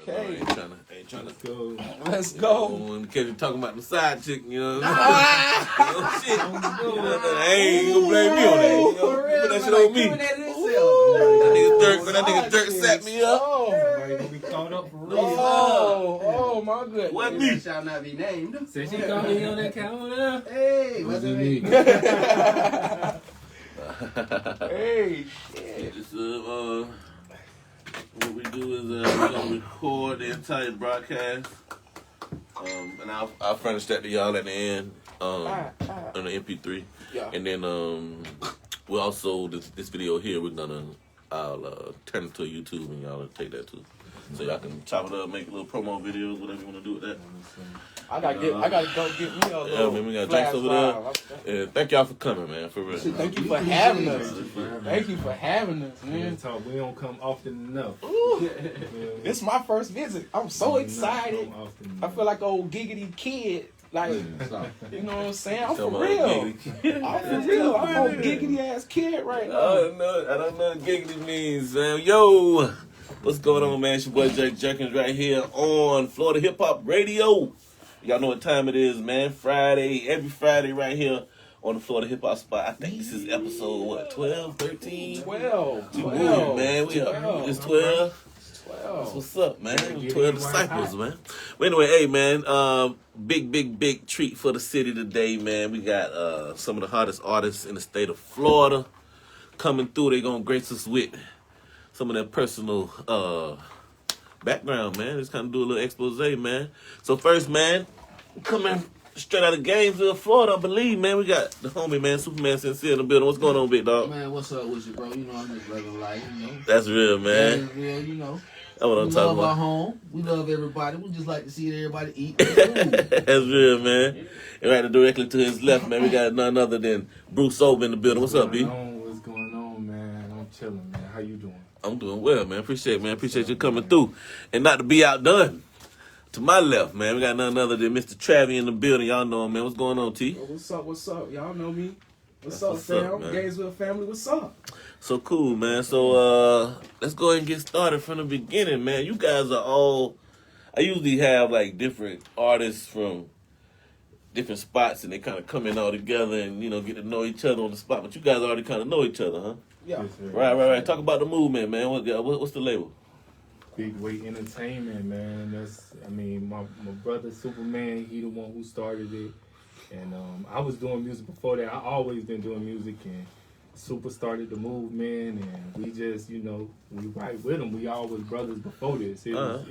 Okay. Ain't trying to Go. Let's go. In case you're talking about the side chick, you know what I'm saying? Hey, you gonna blame me on that. You know? Put that shit on me. That nigga Dirk set me up. Somebody gonna be caught up for real. Oh my goodness. What me? That shall not be named. Say she called me on that counter. Hey, what's it mean? Hey, shit. This, what we do is we're gonna record the entire broadcast, and I'll furnish that to y'all at the end on the MP3, Yeah. and then we also this video here I'll turn it to YouTube and y'all take that too, so y'all can chop it up, make little promo videos, whatever you want to do with that. I gotta go get me a little. Yeah, man, we got drinks over there. Yeah, thank y'all for coming, man, for real. Thank you for having us. Thank you for having us, man. We don't come often enough. This is my first visit. I'm so excited. I feel like an old giggity kid. Like, you know what I'm saying? I'm for real. I'm for real. I'm an old giggity ass kid right now. I don't know what giggity means, man. Yo, what's going on, man? It's your boy Jake Jerkins right here on Florida Hip Hop Radio. Y'all know what time it is, man. Friday, every Friday right here on the Florida Hip Hop Spot. I think this is episode, what, 12, 13? 12. We moving, man. It's 12. That's what's up, man. 12 disciples, man. Well, anyway, hey, man, big treat for the city today, man. We got some of the hottest artists in the state of Florida coming through. They're going to grace us with some of their personal background, man. Just kind of do a little expose, man. So first, man, coming straight out of Gainesville, Florida, I believe, man. We got the homie, man, Superman Sincere in the building. What's going on, big dog? Man, what's up with you, bro? You know I'm just living life, you know. That's real, man. That's real, you know. That's what I'm We talking love our about. home. We love everybody. We just like to see everybody eat. That's real, man. And right directly to his left, man, we got none other than Bruce Obe in the building. What's up, B? What's going on, man? I'm chilling, man. How you doing? I'm doing well, man. Appreciate you coming through. And not to be outdone, to my left, man, we got none other than Mr. Travie in the building. Y'all know him, man. What's going on, T? What's up? Y'all know me. What's That's up, what's up, fam? man. Gainesville family, what's up? So cool, man. So let's go ahead and get started from the beginning, man. You guys are all, I usually have like different artists from different spots and they kind of come in all together and, you know, get to know each other on the spot. But you guys already kind of know each other, huh? Yeah. Yes, sir. Right. Talk about the movement, man. What's the label? Big Weight Entertainment, man. That's, I mean, my brother Superman, he the one who started it. And I was doing music before that. I always been doing music, and Super started the movement, and we just, you know, we right with him. We always brothers before this. It was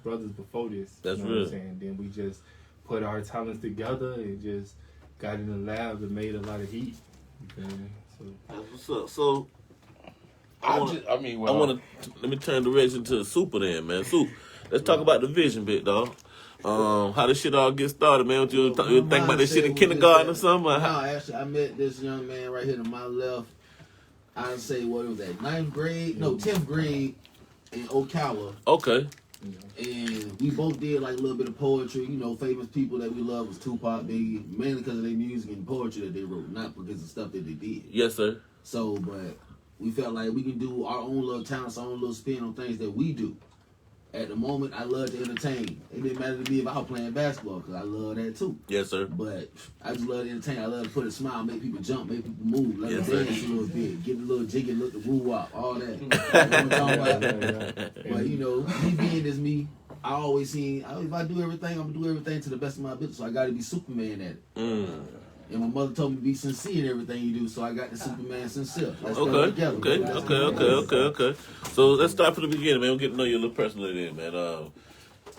brothers before this. That's you know real. What I'm saying? Then we just put our talents together and just got in the lab and made a lot of heat. You feel me? What's up? So let me turn the direction to Super then, man. Super, let's talk about the vision bit, dog. How this shit all get started, man? You think about this shit in kindergarten or something? No, actually, I met this young man right here to my left. I'd say, what was that, 10th grade in Ocala. Okay. And we both did like a little bit of poetry. You know, famous people that we love was Tupac, Biggie, mainly because of their music and poetry that they wrote, not because of stuff that they did. Yes, sir. So, but we felt like we can do our own little talents, our own little spin on things that we do. At the moment, I love to entertain. It didn't matter to me if I was playing basketball, because I love that too. Yes, sir. But I just love to entertain. I love to put a smile, make people jump, make people move, let Yes, them sir. dance a little bit, get a little jiggy, look the woo wop, all that. You know what I'm talking about? But you know, me being as me, I always seen, if I do everything, I'm going to do everything to the best of my ability. So I got to be Superman at it. And my mother told me to be sincere in everything you do, so I got the Superman sincere. Let's go together. Okay. So let's start from the beginning, man. We'll get to know you a little personally then, man.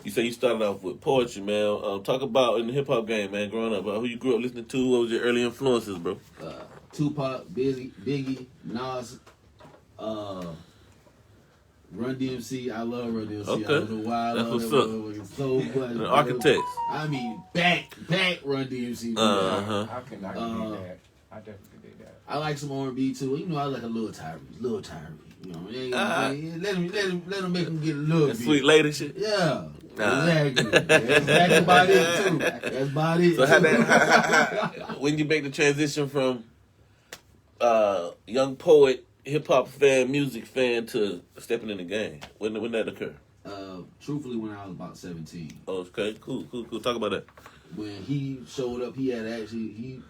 You say you started off with poetry, man. Talk about in the hip hop game, man, growing up. Who you grew up listening to? What was your early influences, bro? Tupac, Biggie, Nas, Run DMC. I love Run DMC. Okay. I don't know why I That's love what's that up. motherfucker so much. The Architects. I mean, back Run DMC. I can dig that. I definitely dig that. I like some R&B too. You know, I like a little Tyrese. You know, let him make him get a little That bit. sweet lady shit. Yeah. Exactly. That's about it too. That's about it. So how when you make the transition from young poet, hip hop fan, music fan to stepping in the game, when that occur? Truthfully, when I was about 17. Okay, cool. Talk about that. When he showed up, he had he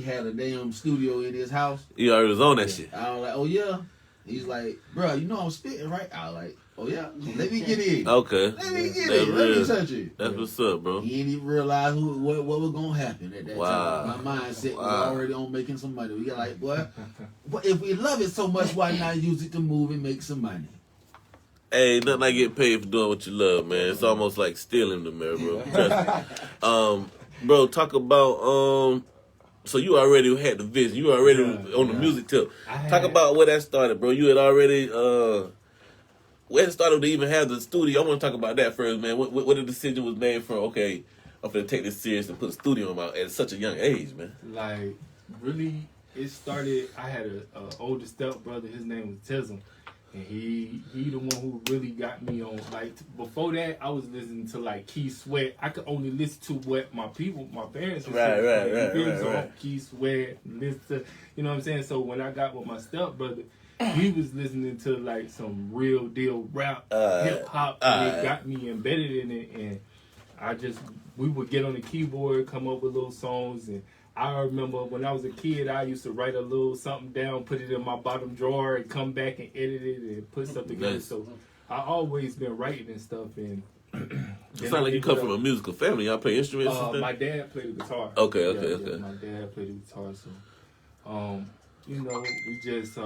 had a damn studio in his house. You already was on that shit. I was like, oh yeah. He's like, bro, you know I'm spitting, right? I was like, oh yeah, let me get in. Okay. Let me get in. Let me touch it. That's what's up, bro. He didn't even realize what was gonna happen at that time. My mindset was already on making some money. We got like, what? If we love it so much, why not use it to move and make some money? Hey, nothing like getting paid for doing what you love, man. It's almost like stealing the mirror, bro. Trust me. Bro, talk about so you already had the vision. You already on the music tip. Talk about where that started, bro. You had already where it started to even have the studio. I want to talk about that first, man. What the decision was made for? Okay, I'm gonna take this serious and put a studio out at such a young age, man. Like really, it started. I had a older stepbrother. His name was Tism. And he the one who really got me on. Like before that, I was listening to like Keith Sweat. I could only listen to what my parents were saying. Right. Keith Sweat, listen to, you know what I'm saying. So when I got with my stepbrother, he was listening to like some real deal rap, hip hop, and it got me embedded in it. And we would get on the keyboard, come up with little songs. And I remember when I was a kid, I used to write a little something down, put it in my bottom drawer, and come back and edit it and put stuff together. Nice. So I always been writing and stuff. And it sounds like you come from a musical family. Y'all play instruments. My dad played the guitar. Okay. My dad played the guitar. So, you know, we just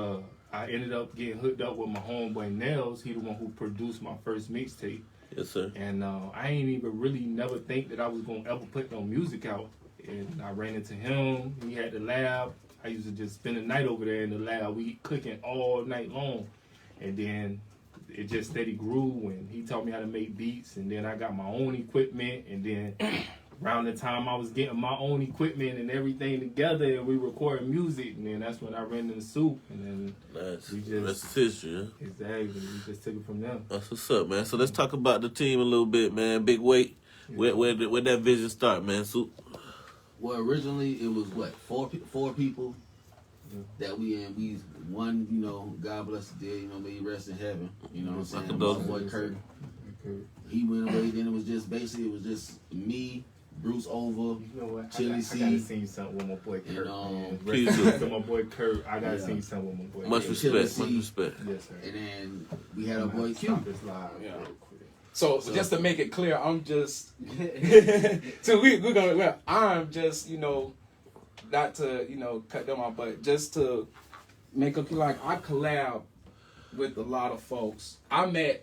I ended up getting hooked up with my homeboy Nels. He the one who produced my first mixtape. Yes, sir. And I ain't even really never think that I was gonna ever put no music out. And I ran into him. He had the lab. I used to just spend the night over there in the lab. We cooking all night long. And then it just steady grew. And he taught me how to make beats. And then I got my own equipment. And then around the time I was getting my own equipment and everything together, and we recorded music. And then that's when I ran into Soup. And then we just... That's history, huh? Exactly. We just took it from there. That's what's up, man. So let's talk about the team a little bit, man. Big Weight. Yeah. Where did that vision start, man? Soup? Well, originally it was four people that we one, you know, God bless the dead, you know, may he rest in heaven. You know what I'm saying? My boy Kurt. He went away, then it was just me, Bruce Over, you know what? Chili C. I gotta sing something with my boy Kurt. Please do. My boy Kurt, I gotta sing something with my boy. Much respect. Yes, sir. And then we had our boy Q. So just to make it clear, I'm just I'm just, you know, not to, you know, cut them off, but just to make it clear, like I collab with a lot of folks. I met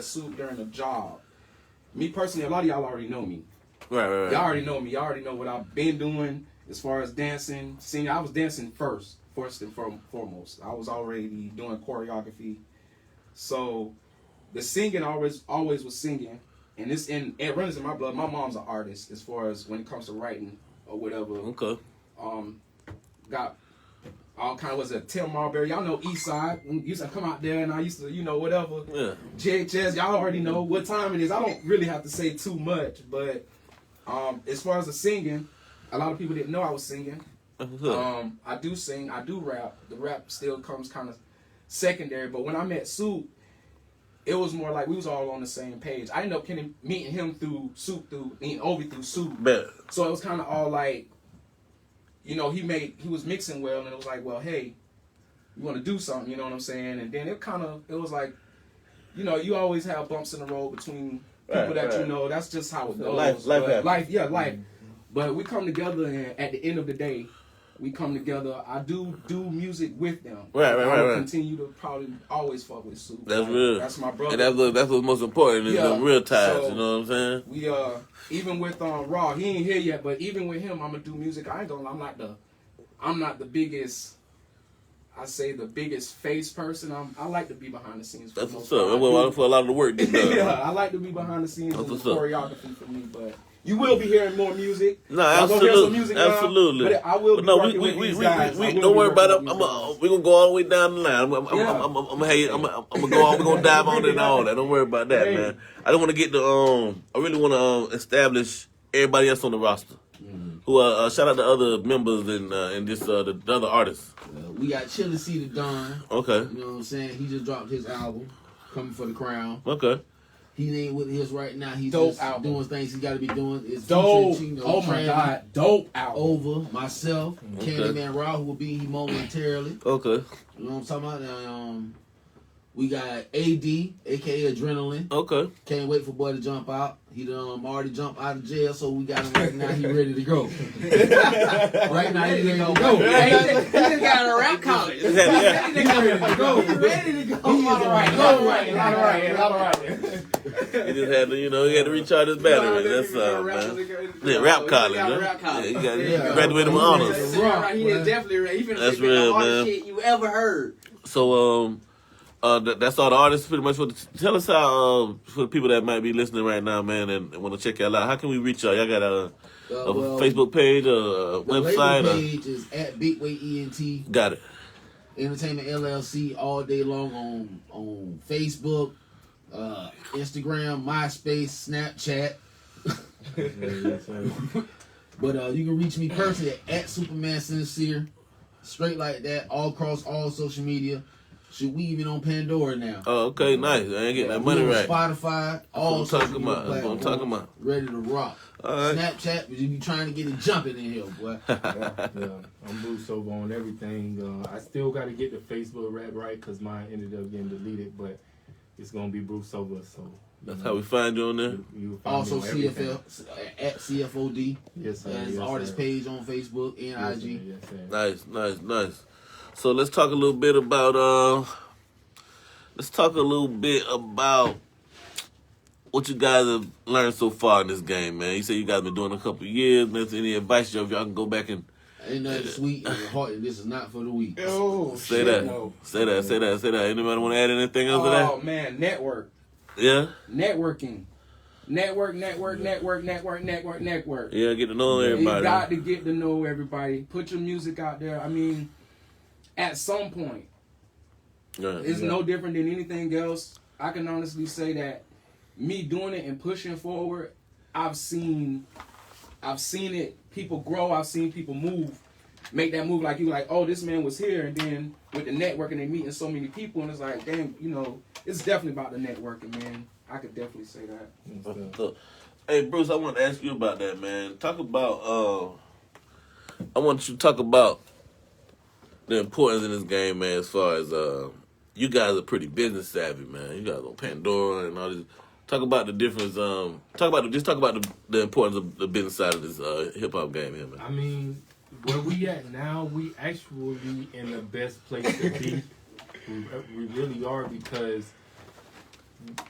Soup during a job. Me personally, a lot of y'all already know me. Right. Y'all already know me. Y'all already know what I've been doing as far as dancing, singing. I was dancing first and foremost. I was already doing choreography. So the singing always was singing, and it runs in my blood. My mom's an artist as far as when it comes to writing or whatever. Okay. Got all kind of was a Tim Marbury. Y'all know East Side. Used to come out there, and I used to, you know, whatever. Yeah. JHS. Y'all already know what time it is. I don't really have to say too much, but as far as the singing, a lot of people didn't know I was singing. I do sing. I do rap. The rap still comes kind of secondary, but when I met Soup, it was more like we was all on the same page. I ended up meeting him through Soup, meeting Ovi through Soup. So it was kind of all like, you know, he was mixing well, and it was like, well, hey, you want to do something, you know what I'm saying? And then it was like, you know, you always have bumps in the road between people that you know. That's just how it goes. Life. But we come together, and at the end of the day, we come together. I do music with them. I will continue to probably always fuck with Soup. That's real. That's my brother. And that's what's most important is the real ties. So, you know what I'm saying? We even with Raw, he ain't here yet, but even with him, I'm gonna do music. I ain't gonna. I'm not the biggest. I say the biggest face person. I like to be behind the scenes. That's what's up. That's for a lot of the work gets done. I like to be behind the scenes and the choreography for me, but. You will be hearing more music. No, absolutely, absolutely. But I will be working with these guys. Don't worry about it. We're gonna go all the way down the line. I'm gonna go on. We're gonna dive on it and all that. Don't worry about that, man. I don't want to get the I really want to establish everybody else on the roster. Who shout out to other members and this the other artists. We got Chili C the Don. Okay. You know what I'm saying? He just dropped his album. Coming for the Crown. Okay. He ain't with his right now. He's Dope just album. doing things he got to be doing. It's Dope. Chino, Oh my Tranny, God. Dope album. Over myself, Okay. Candyman Raw, who will be here momentarily. Okay. You know what I'm talking about? We got AD, aka Adrenaline. Okay. Can't wait for boy to jump out. He done already jumped out of jail, so we got him right now. He ready to go. Right now he ready to go. He just got a rap college. He ready to go. He ready to go. He Lot of writing. He just had to, he had to recharge his battery. That's man. Yeah, rap college. Yeah, he graduated with honors. He is definitely ready. He finna That's say the real, hardest man. shit you ever heard. So, that's all the artists pretty much. Tell us how, for the people that might be listening right now, man, and want to check y'all out, how can we reach y'all? Y'all got a Facebook page, a website? The page is at Bigway ENT. Got it. Entertainment LLC all day long on Facebook, Instagram, MySpace, Snapchat. But you can reach me personally at Superman Sincere, straight like that, all across all social media. Should we even on Pandora now? Oh, okay, nice. I ain't getting that money We on right. Spotify, all That's what I'm social talking media about. That's what I'm platforms, talking about. ready to rock. All right. Snapchat, but you be trying to get it jumping in here, boy. Yeah, I'm Bruce over on everything. I still got to get the Facebook rap right because mine ended up getting deleted, but it's gonna be Bruce over. So That's how we find you on there. you find Also me on everything. CFL at CFOD. Yes, sir. And his yes, artist sir. page on Facebook and Yes, IG. sir. Yes, sir. Nice. So let's talk a little bit about what you guys have learned so far in this game, man. You say you guys been doing it a couple of years. There's any advice y'all can go back and Ain't nothing sweet and hearty. This is not for the weak. Oh, say shit, that. no. Say that. Anybody want to add anything else to that? Oh man, network. Yeah. Networking. Network. Yeah, get to know You everybody. got to get to know everybody. Put your music out there. I mean, at some point, Yeah. it's no different than anything else. I can honestly say that me doing it and pushing forward, I've seen it. People grow. I've seen people make that move like you. Like, oh, this man was here, and then with the networking and meeting so many people, and it's like, damn, it's definitely about the networking, man. I could definitely say that. So, hey, Bruce, I want to ask you about that, man. Talk about, I want you to talk about the importance in this game, man, as far as, you guys are pretty business savvy, man. You guys on Pandora and all this. Talk about the difference, talk about the importance of the business side of this, hip-hop game here, man. I mean, where we at now, we actually in the best place to be. We really are because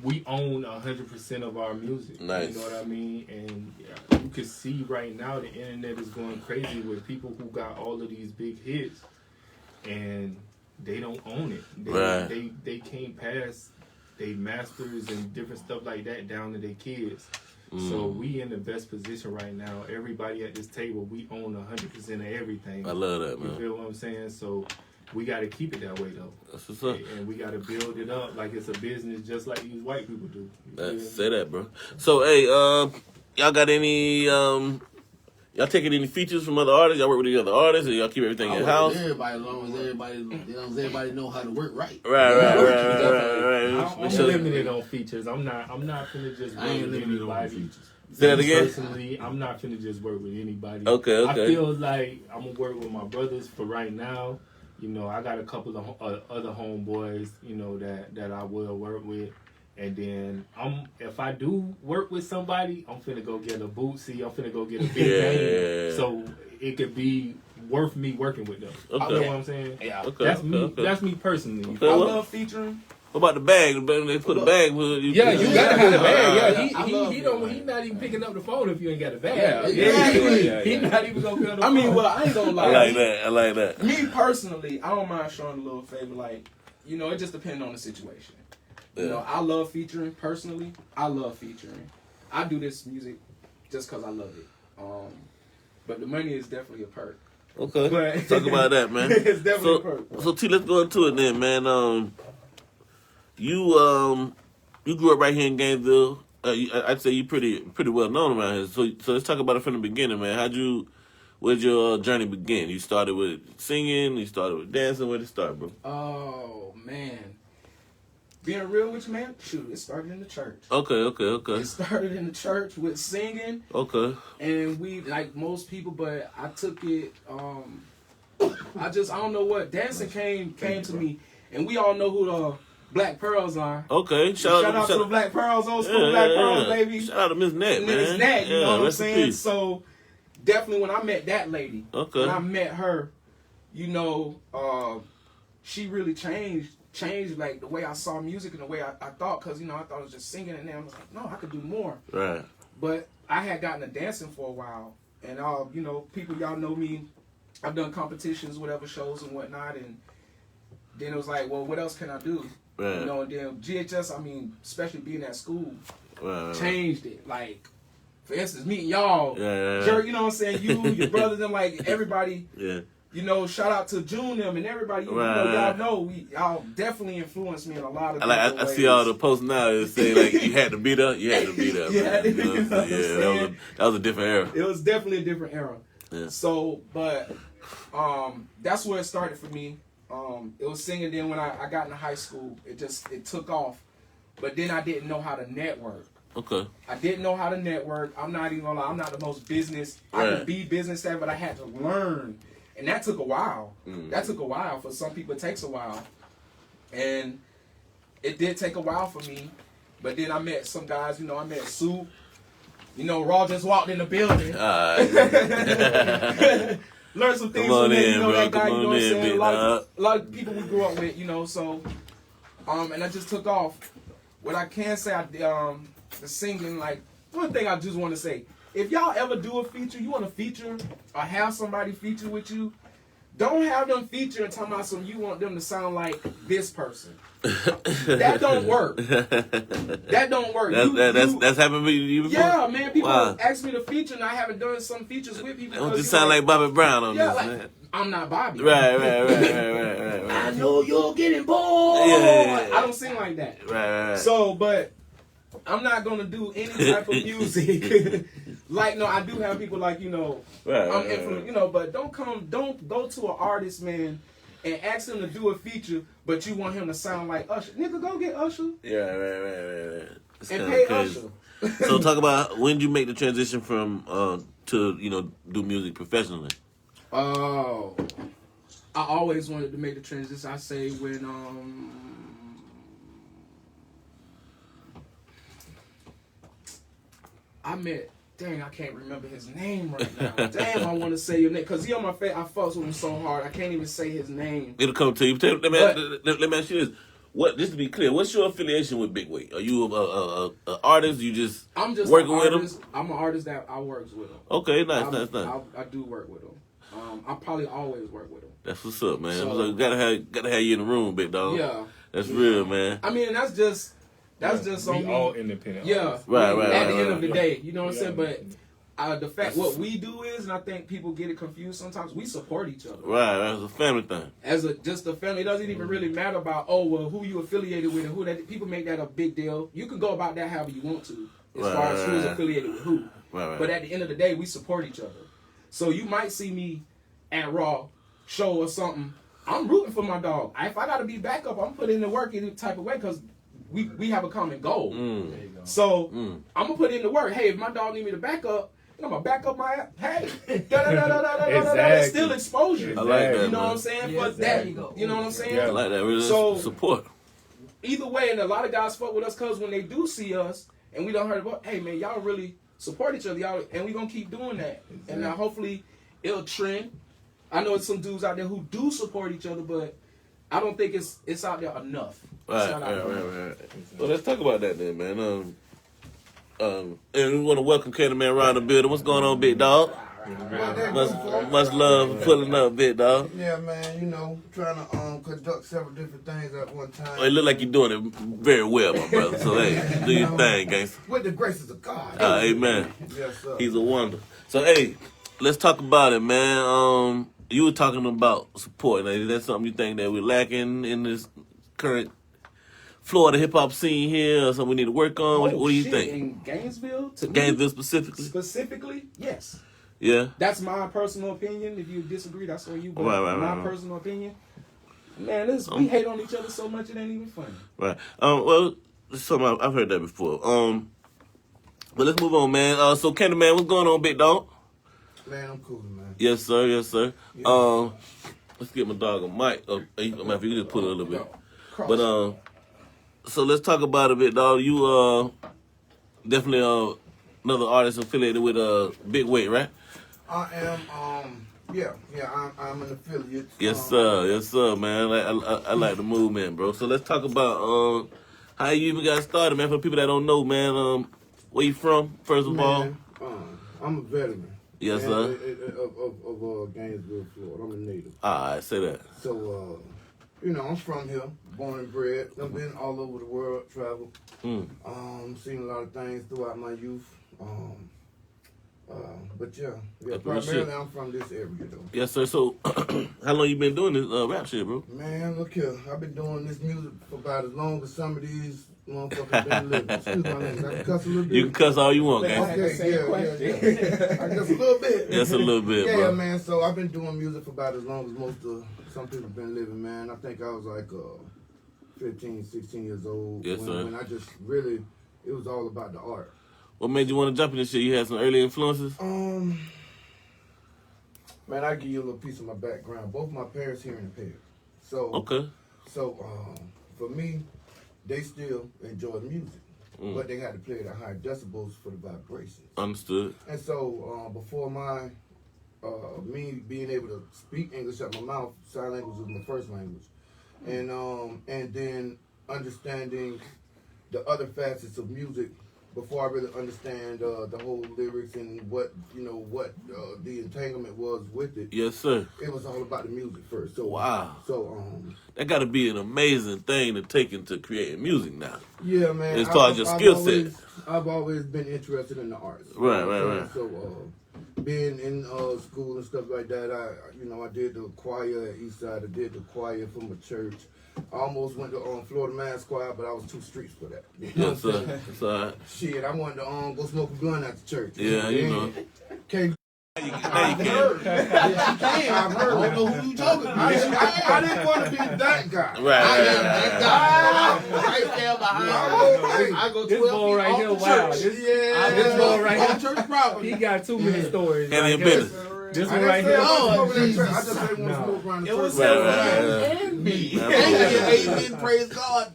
we own 100% of our music. Nice. You know what I mean? And you can see right now the internet is going crazy with people who got all of these big hits and they don't own it. They can't pass they masters and different stuff like that down to their kids. So we in the best position right now. Everybody at this table, we own 100% of everything. I love that, You man. feel what I'm saying? So we got to keep it that way, though. That's what's up. And we got to build it up like it's a business, just like these white people do. You feel me? Say that, bro. So, hey, y'all got any, y'all taking any features from other artists? Y'all work with the other artists, or y'all keep everything in house? Everybody, as long as everybody know how to work right. Right. I'm limited on features. I'm not finna just I work ain't with limited on anybody. features. Say that again? Personally, I'm not finna just work with anybody. Okay. I feel like I'm gonna work with my brothers for right now. I got a couple of other homeboys, that I will work with. And then if I do work with somebody, I'm finna go get a Bootsy. I'm finna go get a big name, so it could be worth me working with them. Okay. You know what I'm saying? Yeah. Okay. That's me. Okay. That's me personally. Okay. I Well, love featuring. what about the bag? They put a bag with you. Yeah, you gotta have a bag. Yeah, I love he it, don't. man. He's not even picking up the phone if you ain't got a bag. Yeah. He's not even gonna pick up the I phone. mean, well, I ain't gonna lie. I like that. Me personally, I don't mind showing a little favor. Like, it just depends on the situation. Yeah. I love featuring. Personally, I love featuring. I do this music just because I love it. But the money is definitely a perk. Okay. But- Talk about that, man. It's definitely a perk. So T, let's go into it then, man. You grew up right here in Gainesville. I'd say you pretty well known around here. So let's talk about it from the beginning, man. Where'd your journey begin? You started with singing. You started with dancing. Where'd it start, bro? Oh man, being real with you, man, shoot, it started in the church. Okay. It started in the church with singing. Okay. And we, like most people, but I took it, I don't know what, dancing came to me. And we all know who the Black Pearls are. Okay. Shout out to the Black Pearls, old school Black Pearls, baby. Shout out to Miss Nat, man. Miss Nat, you know what I'm saying? Peace. So, definitely when I met that lady, okay. when I met her, you know, she really changed like the way I saw music and the way I thought, because, you know, I thought it was just singing, and then I was like, no, I could do more. Right. But I had gotten to dancing for a while, and you know, people, y'all know me, I've done competitions, whatever, shows and whatnot, and then it was like, well, what else can I do? Right. You know, and then GHS, I mean, especially being at school, right. changed it. Like, for instance, meeting y'all, yeah. Jerry, you know what I'm saying, you, your brothers, and like everybody. Yeah. You know, shout out to June them and everybody. You know, y'all know y'all definitely influenced me in a lot of different ways. I see all the posts now that say like you had to be there. You had to be there. Yeah, that was a different era. It was definitely a different era. Yeah. So, but that's where it started for me. It was singing. Then when I got into high school, it took off. But then I didn't know how to network. Okay. I didn't know how to network. I'm not even gonna lie. I'm not the most business. I can be business savvy, but I had to learn. And that took a while. That took a while. For some people, it takes a while. And it did take a while for me. But then I met some guys, you know, I met Sue. You know, Raw just walked in the building. Learned some things from him, you know, that guy, you know what I'm saying? A lot of people we grew up with, you know, so, and I just took off. What I can say, the singing, like, one thing I just want to say, if y'all ever do a feature, you want to feature or have somebody feature with you, don't have them feature and talking about some you want them to sound like this person. That don't work. That don't work. That's happened to you before? Yeah, man. People ask me to feature, and I haven't done some features with people. Don't just sound like Bobby Brown on this, man. I'm not Bobby. Right. I know you're getting bored. Yeah. I don't sing like that. Right. So, but I'm not gonna do any type of music. Like, no, I do have people like, you know, you know, but don't go to an artist, man, and ask him to do a feature, but you want him to sound like Usher. Nigga, go get Usher. Yeah, right. And pay Usher. So talk about, when did you make the transition from to, you know, do music professionally? Oh, I always wanted to make the transition. I say when I met. Dang, I can't remember his name right now. Damn, I want to say your name. Because he on my face, I fucks with him so hard, I can't even say his name. It'll come to you. Let me ask you this. Just to be clear, what's your affiliation with Big Wait? Are you a artist? I'm just working with him? I'm an artist that I works with him. Okay, nice. I do work with him. I probably always work with him. That's what's up, man. So, gotta have you in the room, big dog. Yeah. That's real, man. I mean, that's just on me. All independent. Yeah, right. At the end of the day, you know what I'm saying. But the fact what we do is, and I think people get it confused sometimes. We support each other. Right, that's a family thing. Just a family. It doesn't even really matter about who you affiliated with and who that. People make that a big deal. You can go about that however you want to, as far as who's affiliated with who. Right. But at the end of the day, we support each other. So you might see me at Raw show or something. I'm rooting for my dog. If I got to be backup, I'm putting in the work any type of way because we have a common goal. So I'm gonna put in the work. Hey, if my dog need me to back up, I'm gonna back up my hey. Exactly. Still exposure. I like that. You know what I'm saying? Yeah, But that, you know what I'm saying? I like that. Really support. Either way, and a lot of guys fuck with us because when they do see us and we don't heard about, hey man, y'all really support each other, y'all, and we gonna keep doing that. Exactly. And now hopefully it'll trend. I know it's some dudes out there who do support each other, but I don't think it's out there enough. Right. Well, let's talk about that then, man. And we want to welcome Candy Man around the building. What's going on, big dog? Much love for pulling up, big dog. Yeah, man, you know, trying to conduct several different things at one time. Well, it look like you're doing it very well, my brother. So, hey, do your thing, gangster. With the graces of God. Amen. Yes, sir. He's a wonder. So, hey, let's talk about it, man. You were talking about support. Now, is that something you think that we're lacking in this current Florida hip hop scene here, or something we need to work on? What do you think? In Gainesville? Specifically? Specifically, yes. Yeah. That's my personal opinion. If you disagree, that's on you. But Right. Personal opinion, Man, we hate on each other so much it ain't even funny. Right. Well, something I've heard that before. But let's move on, man. So Candy Man, what's going on, big dog? Man, I'm cool, man. Yes, sir. Yes, sir. Yeah. Let's get my dog a mic. If you can just put it a little bit. But so let's talk about it a bit, dog. You definitely another artist affiliated with Big Weight, right? I am. I'm an affiliate. Yes, sir, man. I like the movement, bro. So let's talk about how you even got started, man. For people that don't know, man, where you from? First of all, I'm a veteran. Yes, sir. Of Gainesville, Florida. I'm a native. I say that. So, I'm from here, born and bred. I've been all over the world, traveled. Seen a lot of things throughout my youth. But primarily I'm from this area though. Yes, sir. So, how long you been doing this rap shit, bro? Man, look here. I've been doing this music for about as long as some of these motherfuckers been living. Excuse my language. I can cuss a little bit. You can cuss all you want, gang. Okay, yeah. Just a little bit. Just a little bit, yeah, bro. Man. So I've been doing music for about as long as most of some people been living, man. I think I was like 15, 16 years old. Yes, sir. When I just really, it was all about the art. What made you want to jump in this shit? You had some early influences? Man, I'll give you a little piece of my background. Both my parents here impaired. So, okay. So, for me, they still enjoy the music. But they had to play it at high decibels for the vibrations. Understood. And so, before me being able to speak English out my mouth, sign language was my first language. And then understanding the other facets of music before I really understand the whole lyrics and what the entanglement was with it. Yes, sir. It was all about the music first. So wow. So that got to be an amazing thing to take into creating music now. Yeah, man. As far as your skill set. I've always been interested in the arts. Right. So being in school and stuff like that, I did the choir at Eastside. I did the choir for my church. I almost went to Florida Mass Choir, but I was too streets for that. Yes, sir. That's all right. Shit, I wanted to go smoke a blunt at the church. Yeah, you know. Can't. I've heard. I don't know who you talking about. I didn't want to be that guy. Right. I am that guy. Right there behind. I go 12 this boy right here, wow. This boy right here. Church property. He got too many stories. And like business. This one right here. I just didn't want to smoke around the church. It was and me. Amen. Praise God.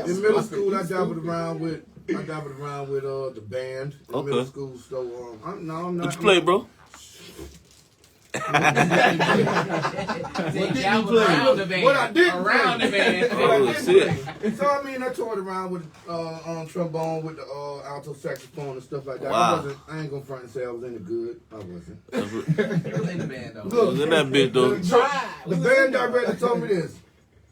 In middle school, I dabbled around with the band in middle school. So I'm not. What you play, bro? What I did around the band. Oh shit! So I toured around with trombone, with the alto saxophone and stuff like that. Wow. I ain't gonna front and say I was any good. I wasn't. It was in the band though. Look, was in that bitch though. The band director told me this.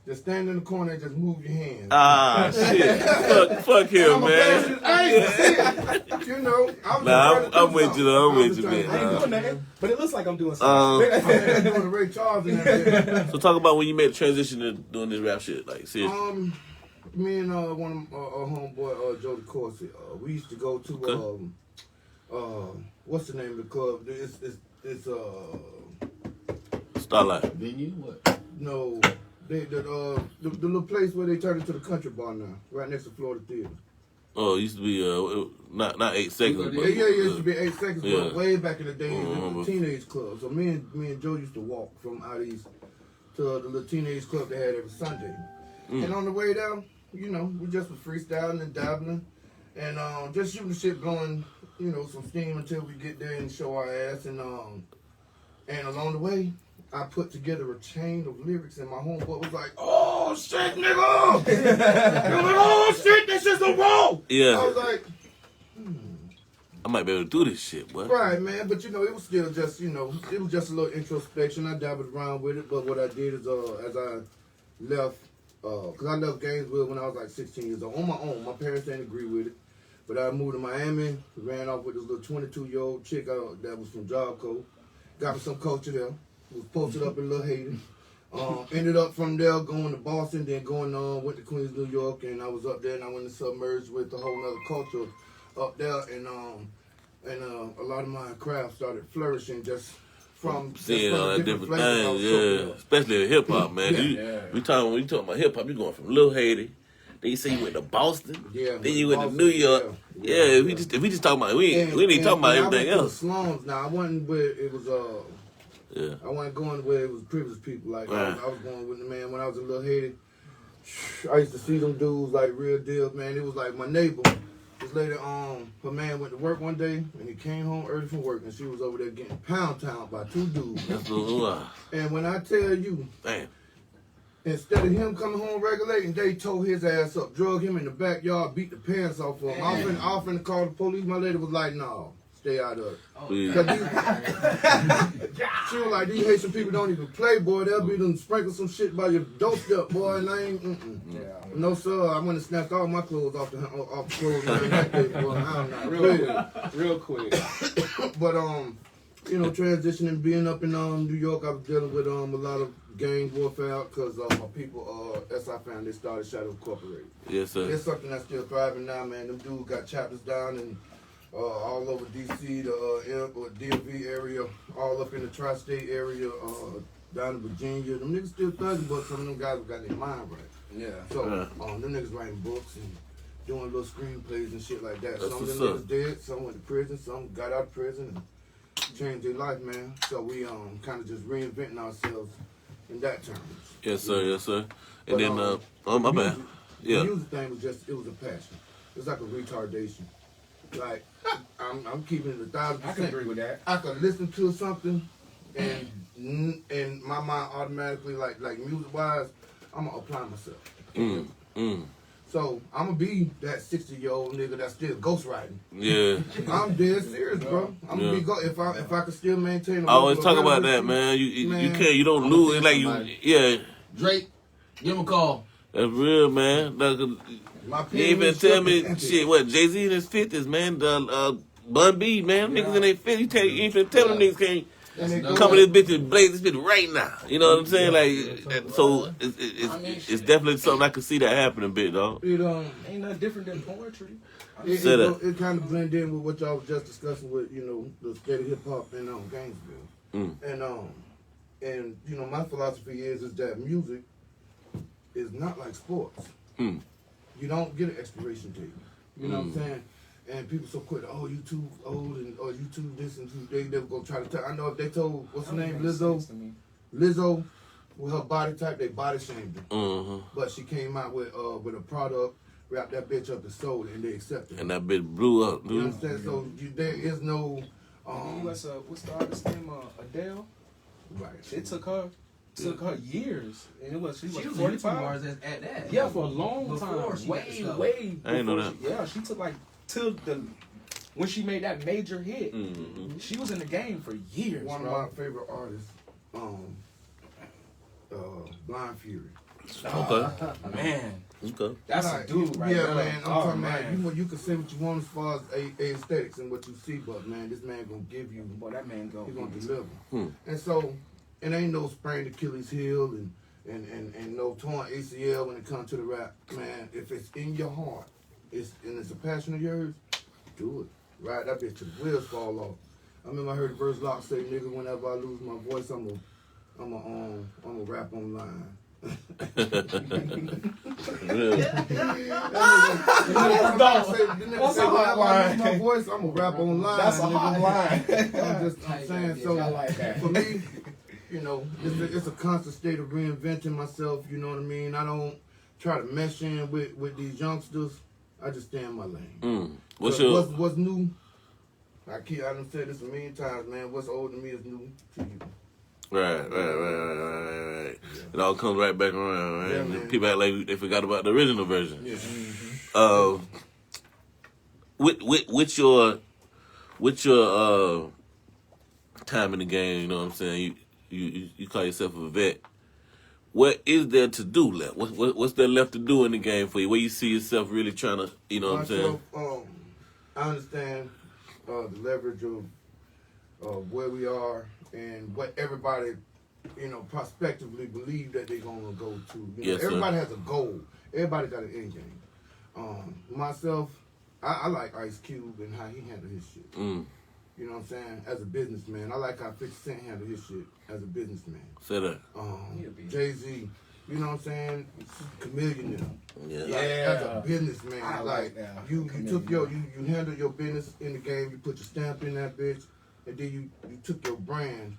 Just stand in the corner and just move your hands. Ah, shit. fuck him, man. I'm with you, though. I'm with you, man. I ain't doing nothing, but it looks like I'm doing something. I'm doing a Ray Charles in that. So talk about when you made the transition to doing this rap shit, like seriously. Me and one of our homeboy, Jody Corsi, we used to go to what's the name of the club? It's Starlight. Venue? What? No. The little place where they turned into the country bar now, right next to Florida Theater. Oh, it used to be not 8 seconds. Yeah, it used to be 8 seconds, Yeah. but way back in the days, it was a teenage club. So me and Joe used to walk from out east to the little teenage club they had every Sunday. And on the way down, we just were freestyling and dabbling, and just shooting the shit, blowing some steam until we get there and show our ass. And along the way, I put together a chain of lyrics, and my homeboy was like, "Oh shit, nigga!" He was like, "Oh shit, this is the wall." Yeah. I was like, I might be able to do this shit, boy. right, man. But it was still just, it was just a little introspection. I dabbled around with it, but what I did is, as I left, because I left Gainesville when I was like 16 years old on my own. My parents didn't agree with it, but I moved to Miami, ran off with this little 22-year-old chick that was from Job Corps. Got me some culture there. Was posted up in Little Haiti. Ended up from there going to Boston, then went to Queens, New York, and I was up there and I went to submerge with a whole other culture up there, and a lot of my craft started flourishing just from seeing just all from that different flavors I things, was yeah. talking about. Especially hip hop, man. Yeah. When you talking about hip hop, you going from Lil Haiti. Then you say you went to Boston. Yeah, Then you went to Boston, New York. yeah. If we just talking about we ain't talking about everything I went else. to the slums. Now I wasn't where it was. Yeah. I wasn't going where it was privileged people. Like I was going with the man when I was in Little Haiti. I used to see them dudes like real deal, man. It was like my neighbor. This lady, her man went to work one day and he came home early from work and she was over there getting pound town by 2 dudes. And when I tell you, damn. Instead of him coming home regulating, they tore his ass up, drug him in the backyard, beat the pants off of him. I was finna call the police. My lady was like, no, stay out of it. She was like, these Haitian people don't even play, boy. They'll be them sprinkle some shit by your doorstep, boy. And I ain't, no, sir. I went and snapped all my clothes off the clothes that day, boy. I'm not real quick. But, transitioning, being up in New York, I was dealing with a lot of gang warfare because my people, SI family, they started Shadow Incorporated. Yes, sir. It's something that's still thriving now, man. Them dudes got chapters down in all over D.C., the DMV area, all up in the tri-state area, down in Virginia. Them niggas still thugging, but some of them guys have got their mind right. Yeah. So, them niggas writing books and doing little screenplays and shit like that. That's Some of them niggas dead, some went to prison, some got out of prison and changed their life, man. So we kind of just reinventing ourselves in that terms. Yes, sir. Yes, sir. And But, then, my bad. Yeah. The music thing was it was a passion. It's like a retardation. Like, I'm keeping it 1,000%. I can agree with that. I could listen to something and my mind automatically, like music-wise, I'm going to apply myself. So I'm gonna be that 60-year-old nigga that's still ghostwriting. Yeah. I'm dead serious, bro. I'm gonna be if I could still maintain. I always talk about that, man. You can't. You don't lose. Like you. Drake, give him a call. That's real, man. You ain't been tell me shit. What Jay-Z in his 50s, man. Bun B, man. Niggas in their 50s. You ain't finna tell them niggas can't. Come in this bitch and blaze this bitch right now. You know what I'm saying? Like, so it's definitely something I can see that happening, bit, dog. It ain't nothing different than poetry. It kind of blend in with what y'all was just discussing with the state of hip hop in Gainesville, and my philosophy is that music is not like sports. You don't get an expiration date. You know what I'm saying? And people so quick, you too old, and you too this and too. They never go try to tell. I know if they told what's her name, Lizzo, with her body type, they body shamed her. But she came out with a product, wrapped that bitch up and sold it, and they accepted it. And that bitch blew up, dude. You understand? So there is no. What's the artist's name? Adele. Right. It took her years, and she was 45 at that. Yeah, for a long Before time. Way. I didn't know that. She took till when she made that major hit. She was in the game for years. One of my favorite artists, Blind Fury. Okay. Man. Okay. That's a dude right there. Yeah, man. I'm talking about you can say what you want as far as aesthetics and what you see, but man, this man gonna give you. Boy, that man He's gonna deliver. And so it ain't no sprained Achilles heel and no torn ACL when it comes to the rap, man. If it's in your heart, it's a passion of yours, do it. Right, that bitch till the wheels fall off. I remember I heard Verse Lock say, "Nigga, whenever I lose my voice, I'm gonna rap online." Once I lose my voice, I'm gonna rap online. That's a hot line. I'm saying so. I like that. For me, it's a constant state of reinventing myself. You know what I mean? I don't try to mesh in with these youngsters. I just stay in my lane. What's new? I done said this a million times, man. What's old to me is new to you. Right. Yeah. It all comes right back around, right? Yeah, people act like they forgot about the original version. Yeah. With your time in the game, you know what I'm saying? You call yourself a vet. What is there to do left? What's there left to do in the game for you? Where you see yourself really trying to, you know what I'm saying? I understand the leverage of where we are and what everybody, prospectively believe that they're gonna go to. Yes, everybody has a goal. Everybody got an end game. Myself, I like Ice Cube and how he handled his shit. You know what I'm saying? As a businessman, I like how 50 Cent handled his shit as a businessman. Say that. Jay-Z, you know what I'm saying? Chameleon. Yeah. Like, as a businessman, I like that. you took you handled your business in the game. You put your stamp in that bitch, and then you took your brand,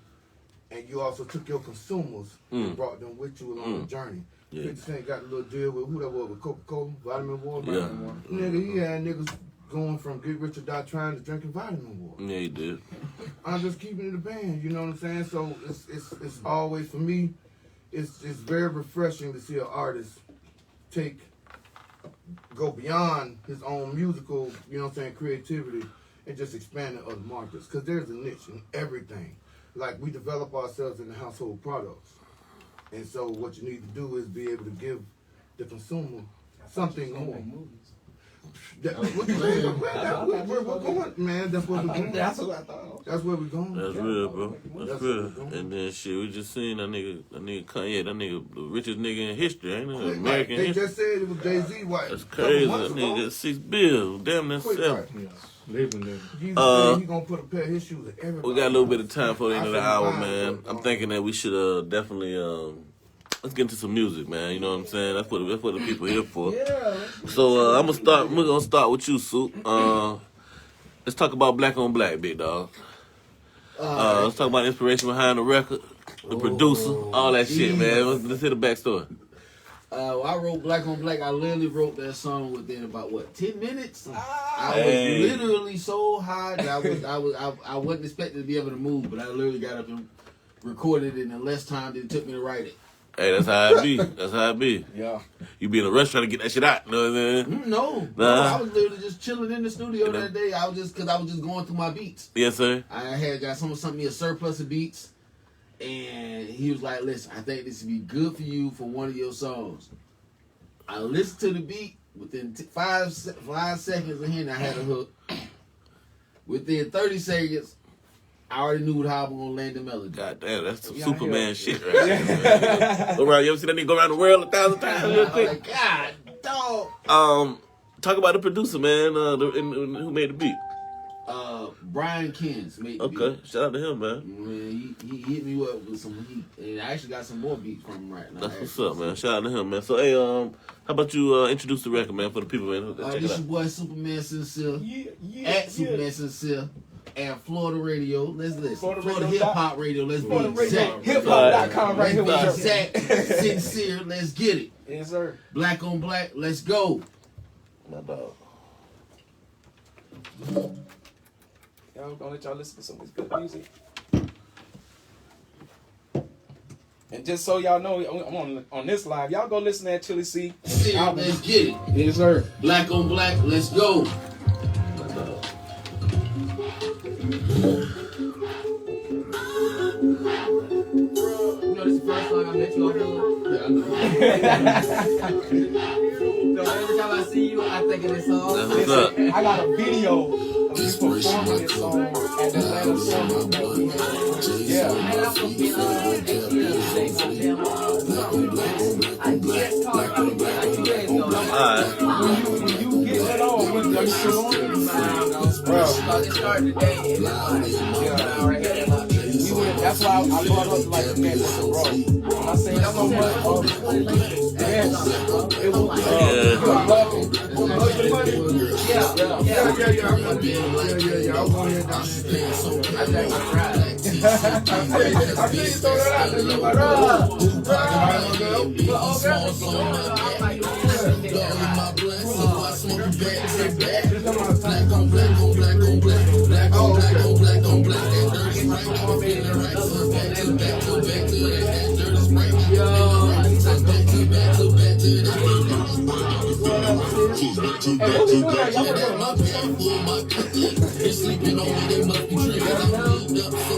and you also took your consumers and brought them with you along the journey. Yeah. 50 Cent got a little deal with who that was with Coca-Cola, Vitamin Water. Yeah. Nigga, he had niggas going from get rich or die trying to drinking vitamin water. Yeah, he did. I'm just keeping it a band, you know what I'm saying? So it's always, for me, it's very refreshing to see an artist go beyond his own musical, you know what I'm saying, creativity, and just expand to other markets. Because there's a niche in everything. Like, we develop ourselves in the household products. And so what you need to do is be able to give the consumer something more. What you saying? We're going, man. That's what we're going. That's what I thought. That's where we're going. That's real, bro. That's real. And then shit, we just seen that nigga Kanye, that nigga, the richest nigga in history, ain't it? American They history. just said it was Jay-Z. What? That's crazy. That nigga got $6 billion. Damn, that's Quick, 7. right. Yeah. Living. Jesus said he gonna put a pair of his shoes in everybody. We got a little bit of time for the end of the I hour, feel man. fine. I'm thinking that we should definitely let's get into some music, man. You know what I'm saying? That's what the people here for. So we're gonna start with you, Soup. Let's talk about Black on Black, big dog. Let's talk about the inspiration behind the record, the producer, all that shit, man. Let's hear the backstory. I wrote Black on Black. I literally wrote that song within about 10 minutes. I Hey. was literally so high that I wasn't expecting to be able to move, but I literally got up and recorded it in less time than it took me to write it. Hey, that's how it be. That's how it be. Yeah. You be in a rush trying to get that shit out. You know what I'm saying? No, Nah. I was literally just chilling in the studio that day. I was just going through my beats. Yes, sir. I had got someone sent me a surplus of beats, and he was like, "Listen, I think this would be good for you for one of your songs." I listened to the beat. Within 5 seconds of hearing, I had a hook. Within 30 seconds, I already knew how I was gonna land the melody. God damn, that's some Yeah, Superman yeah. shit right there. Go around, you ever see that nigga go around the world 1,000 times real I was quick? like, God, dog. Talk about the producer, man. Who made the beat? Brian Kins made the Okay, beat. shout out to him, man. Man, he hit me up with some heat, and I actually got some more beats from him right now. That's what's up, man. Shout out to him, man. So, hey, how about you introduce the record, man, for the people, man? Check it This out. your boy Superman Sincere at Superman Sincere at Florida Radio. Let's listen. Florida Hip Hop Radio. Let's be exact. Hiphop.com right here with Let's be your exact. Sincere. Let's get it. Yes, sir. Black on Black. Let's go. My dog. Y'all gonna let y'all listen to some of this good music. And just so y'all know, I'm on this live. Y'all go listen to that Chili C Sincere. album. Let's get it. Yes, sir. Black on Black. Let's go. My dog. You know, this is the first time I met you on here. Yeah, I know. So every time I see you, I think of this song. That's what's up. I got a video of me performing this song at the Atlanta Summer. Yeah. Alright. When you get that on, when you still on? Bro. That's why I brought up like the man with the bro. I say so much of yes. It was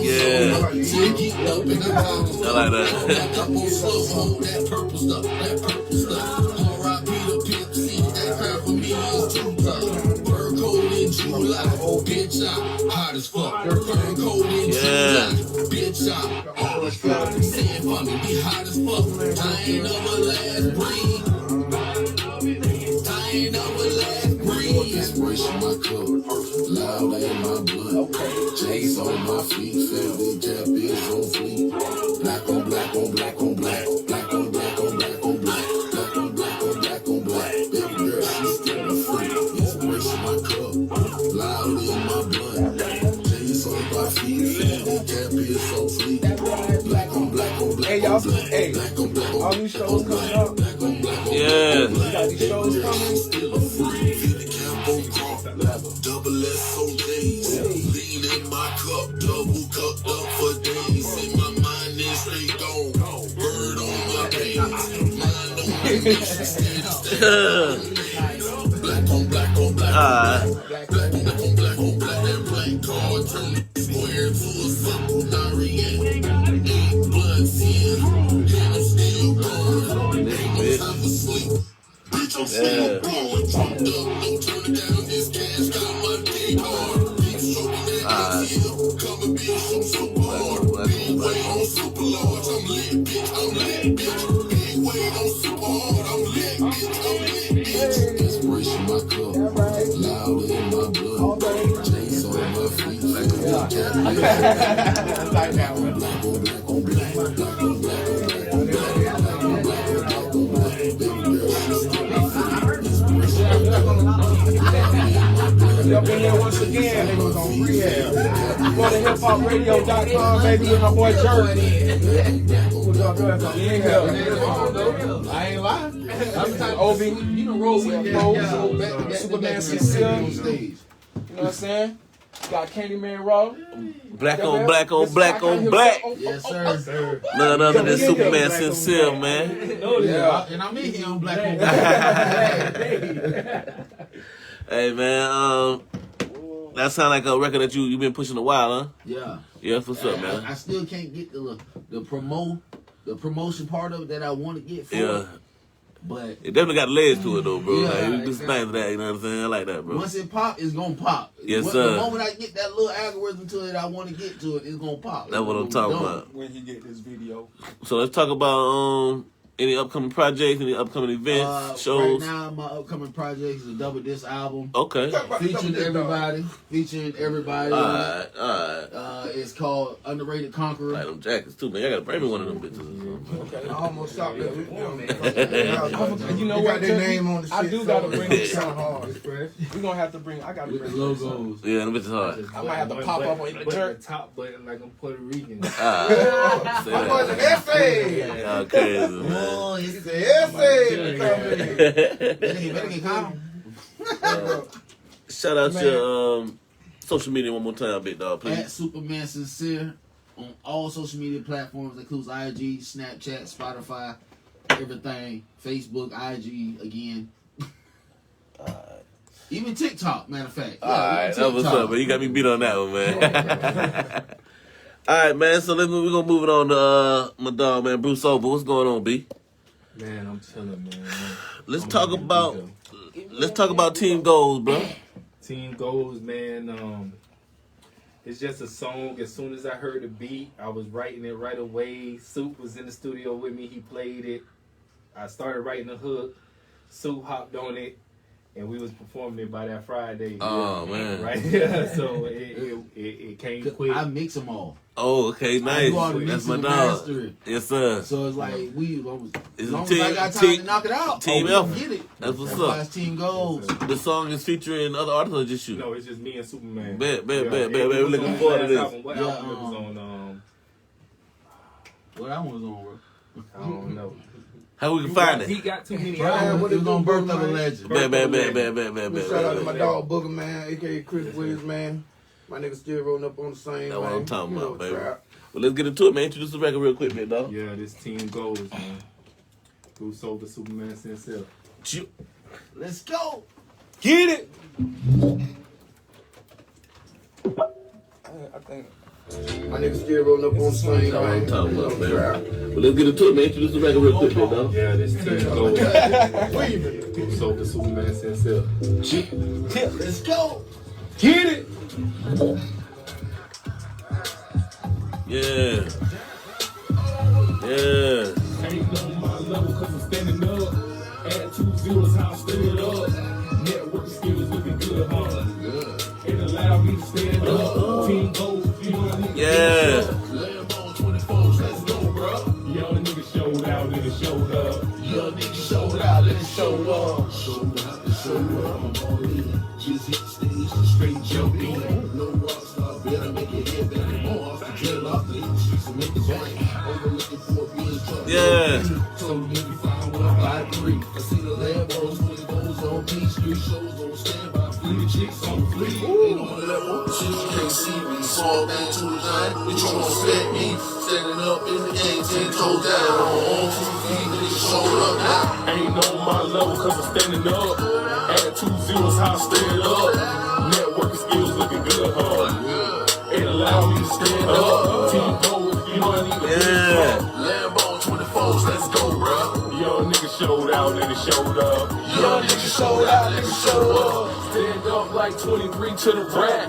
Yeah. I like that. Yeah. Bitch, say it for me, be hot as fuck. I ain't never last breathe. I ain't never last breathe. Inspiration my cup, loud in my blood. J's on my feet, family jab is on fleek. Black on black on black on black, black on black on black on black, black on black on black on black. Baby girl, she's still a freak. Inspiration my cup, loud in my blood. J's on my feet, family jab is on fleek. Black on black on black. Hey, y'all, hey, all these shows coming up. Yeah. You got these shows coming. Still a freak. Feel the cap on crop. Double S on days. Lean in my cup. Double cupped up for days. In my mind is stay gone. Bird on my pants. Mind on my nation. Black on black on black. Black on black on black on black. That black card turn the square to a circle. Now react. Ain't blood sin. And I'm still gone. Ain't no time to sleep. Bitch, I'm still blowing. Pumped up, no turning down this cash. Got my dick hard. Keep stroking that ass here. Come and bitch, I'm super hard. Big way on super large. I'm lit, bitch. I'm lit, bitch. Big way on super hard. I'm lit, bitch. I'm lit, bitch. Inspiration my cup. Loud in my blood. Chase on my feet. Like a cat. Like that one. Black on black on black. Black on black on black on black. Black on black on black on black. Baby girl, she's still a freak. Up in here once again, they was on rehab. Go to hiphopradio.com, baby, with my boy Jerk. What's up, man? I ain't lying. Obi, you know, roll with Superman Sincere. You know what I'm saying? Got Candyman Raw. Black on black on black on black. Yes, sir. None other than Superman Sincere, man. Yeah, and I'm in here on black on black. Hey, man. That sound like a record that you've been pushing a while, huh? Yeah. Yeah, what's up, man? I still can't get the promotion part of it that I want to get for Yeah. it. But It definitely got legs to it, though, bro. Yeah, Like, you do exactly. smash that, you know what I'm saying? I like that, bro. once it pop, it's gonna pop. Yes, The sir. moment I get that little algorithm to it, I want to get to it, it's gonna pop. That's what I'm talking about. When he get this video. So let's talk about any upcoming projects, any upcoming events, shows. Right now, my upcoming project is a double disc album. Okay. Featuring everybody. All right. It's called Underrated Conqueror. Like them jackets, too, man. I gotta bring me one of them bitches. I almost stopped that. You know what? Got their name on the I shit, do so gotta bring it's some kinda hard. We're gonna have to bring. I gotta With bring the logos. Yeah, them bitches hard. I might have to pop up on the jerk. The top button like I'm Puerto Rican. Say My boy's an that. essay. Y'all crazy, man. Oh, He's an essay. better get calm. Shout out your social media one more time, big dog, At please. Superman Sincere on all social media platforms, includes IG, Snapchat, Spotify, everything, Facebook, IG again. Even TikTok, matter of fact. All right, that was up, man. You got me beat on that one, man. All right, man. So we're gonna move it on to my dog, man, Bruce Sober. What's going on, B? Man, I'm chilling, man. Let's I'm talk ready to about go. Team Goals, bro. Team Goals, man. It's just a song. As soon as I heard the beat, I was writing it right away. Soup was in the studio with me. He played it. I started writing the hook. Soup hopped on it, and we was performing it by that Friday. Oh, man. Right? So it came quick. I mix them all. Oh, okay, nice. do all the That's my mixing and dog. mastering. Yes, sir. So it's like as It's long a as team- I got time team- to knock it out, team we gonna effort. get it. That's what's why up. it's Team Goals. The song is featuring other artists or just you? No, it's just me and Superman. Bet. It We're was looking on forward to last this. album. What Yeah, album it was on? What that one was on, bro? I don't know. How we can find He it? got too many Brian, albums. what It it was do, on Birth Booger, of a man? Legend. Bet. Shout out to my dog Booger, man, aka Chris Williams, man. My nigga still rolling up on the same. That's what I'm talking You know, about, baby. trap. Well, let's get into it, man. Introduce the record real quick, big dog. Yeah, this Team Goals, man. Bruce Sober, Superman Sincere. Let's go. Get it. I think. My nigga still rolling up on the same. That's what I'm talking You about, know, baby. trap. Well, let's get into it, man. Introduce the record real quick, big dog. Yeah, this Team Goals. Bruce Sober, Superman Sincere. Let's go. Get it. Yeah. Ain't nothing my level cause I'm standing up. Add 2 zeros, how I stood up. Network skills looking good, huh? Yeah. Lambo 24s, let's go, bruh. Young nigga showed out and it showed up. Young nigga showed out, let's show up. Showed out, let's show up. I'm all in. Just hit the stage and straight jump in. No rockstar, better make it hit, better more off the drill off the streets and make it bang. Over looking for a being truck. Yeah. Told me if you find one, buy 3. I see the Lambos, 24s on P Street, shows on standby, free the chicks on fleek. Ain't on level, shit you can't see me. Small man to the giant, bitch you gon' spec me. Standing up in the game, 10 toes down, on 2 feet, nigga showed up now. Ain't on my level cause I'm standing up. Add 2 zeros, how I stand up. Networking skills looking good, huh? It allow me to stand up. Team go if you know I need a Yeah. Lambo 24s, let's go, bruh. Young nigga showed out and it showed up. Young nigga showed out, nigga showed up. Stand up like 23 to the rack.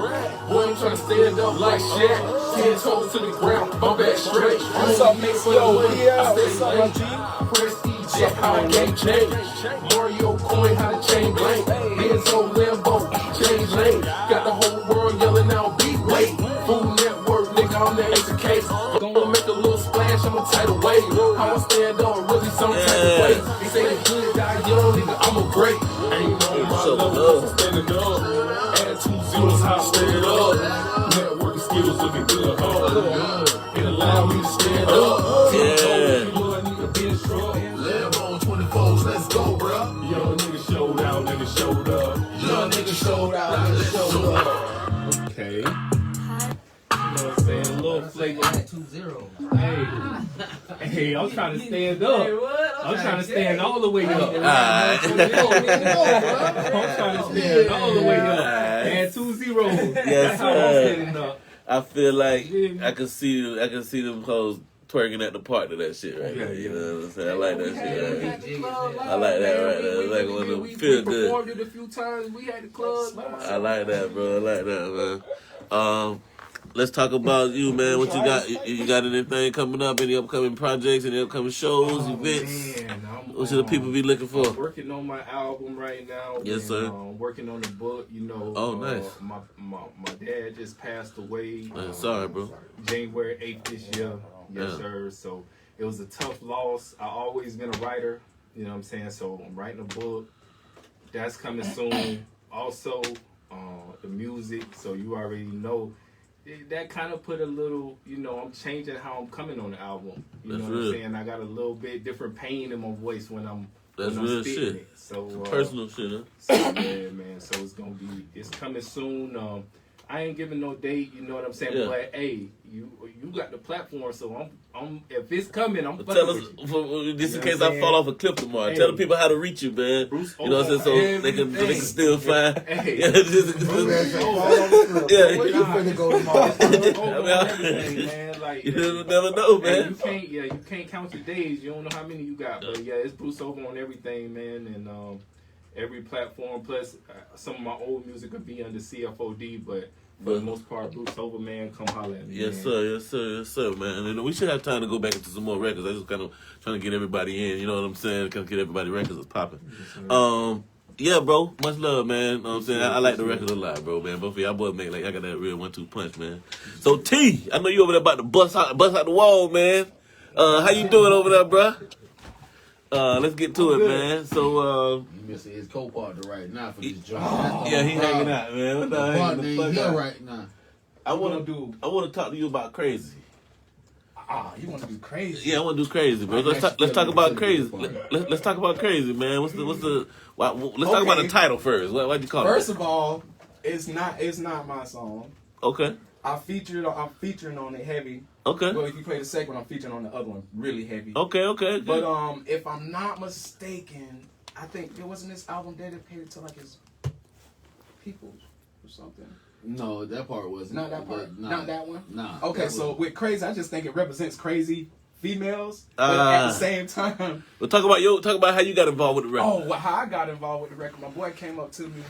Boy, I'm trying to stand up like Shaq. 10 toes to the ground, my back straight. What's up, Mix? Yo, yeah, what's up, G? Press eject, how I game change. Mario coin, how the chain blank. Hands on Lambo, change lane. Got the whole world yelling out, beat weight. Food Network, nigga, I'm the ace of case. Gonna make a little splash, I'm a tidal wave. How I stand up, really some type of way. They say the good die young, nigga, I'm a great. Ain't on my level, I'm standing up. Add 2 zeros, how I stand up. Networking skills looking good, huh? It allow me to stand up. Yeah. I need a bench truck. Lambo 24s, let's go, bruh. Young nigga showed out, nigga showed up. Young nigga showed out, nigga showed up. Okay. You know what I'm saying? A little flavor. 2-0. Hey, I'm trying to stand up. I'm trying to stand all the way up. Alright. I'm trying to stand all the way up. And 2-0. Yes, That's how I'm sir. standing up. I feel like I can see them hoes twerking at the part of that shit right there. You know what I'm saying? I like that shit right there. I like that right there. It's like one of them feel good. performed it a few times. We had the club. I like that, bro. I like that, man. Let's talk about you, man. What you got? You got anything coming up? Any upcoming projects? Any upcoming shows, events? What should the people be looking for? I'm working on my album right now. Yes, sir. Working on the book, you know. Oh, nice. My dad just passed away. Sorry, bro. January 8th this year. Yes, Yeah. sir. So it was a tough loss. I always been a writer. You know what I'm saying? So I'm writing a book. That's coming soon. Also, the music. So you already know. That kind of put a little, you know, I'm changing how I'm coming on the album. You That's know what real. I'm saying? I got a little bit different pain in my voice when I'm That's when I'm real spitting shit. it. So Personal shit, huh? so, yeah, man. So it's coming soon. I ain't giving no date. You know what I'm saying? Yeah. But hey, you got the platform, so I'm if it's coming, I'm fucking Tell us, with you. just in You know case what I I'm fall saying? off a cliff tomorrow. Hey. Tell the people how to reach you, man. Bruce, You know what I'm saying? So they can still find. Hey. Yeah, just- Yeah. Where you finna go tomorrow? Everything, man. Like You never know, and man. you can't count your days. You don't know how many you got. But yeah, it's Bruce Over on everything, man, and every platform. Plus, some of my old music could be under CFOD, but for the most part, Bruce Over, man, come holler at me. Yes, man. sir. Yes, sir. Yes, sir, man. And we should have time to go back into some more records. I just kind of trying to get everybody in. You know what I'm saying? Kind of get everybody records is popping. Yeah, bro. Much love, man. You know what I'm saying? I like the record a lot, bro, man. Both of y'all boys make like I got that real 1-2 punch, man. So T, I know you over there about to bust out the wall, man. How you doing over there, bro? Let's get to it, man. So You missing his co-partner right now for this joint. yeah, he hanging out, man. What the Partner hell? ain't here right now. I want to talk to you about crazy. You want to do crazy? Yeah, I want to do crazy, bro. Let's talk about crazy. Let's talk about crazy, man. Let's talk about the title first. Why'd you call First it? of all, it's not my song. Okay. I'm featuring on it heavy. Okay. Well, if you play the second one, I'm featuring on the other one really heavy. Okay. But if I'm not mistaken, I think it wasn't this album dedicated to like his people or something. No, that part wasn't. Not that part. Nah. Not that one. Nah. Okay, that so was- with crazy, I just think it represents crazy females, but at the same time, Well, talk about how you got involved with the record. how I got involved with the record. My boy came up to me,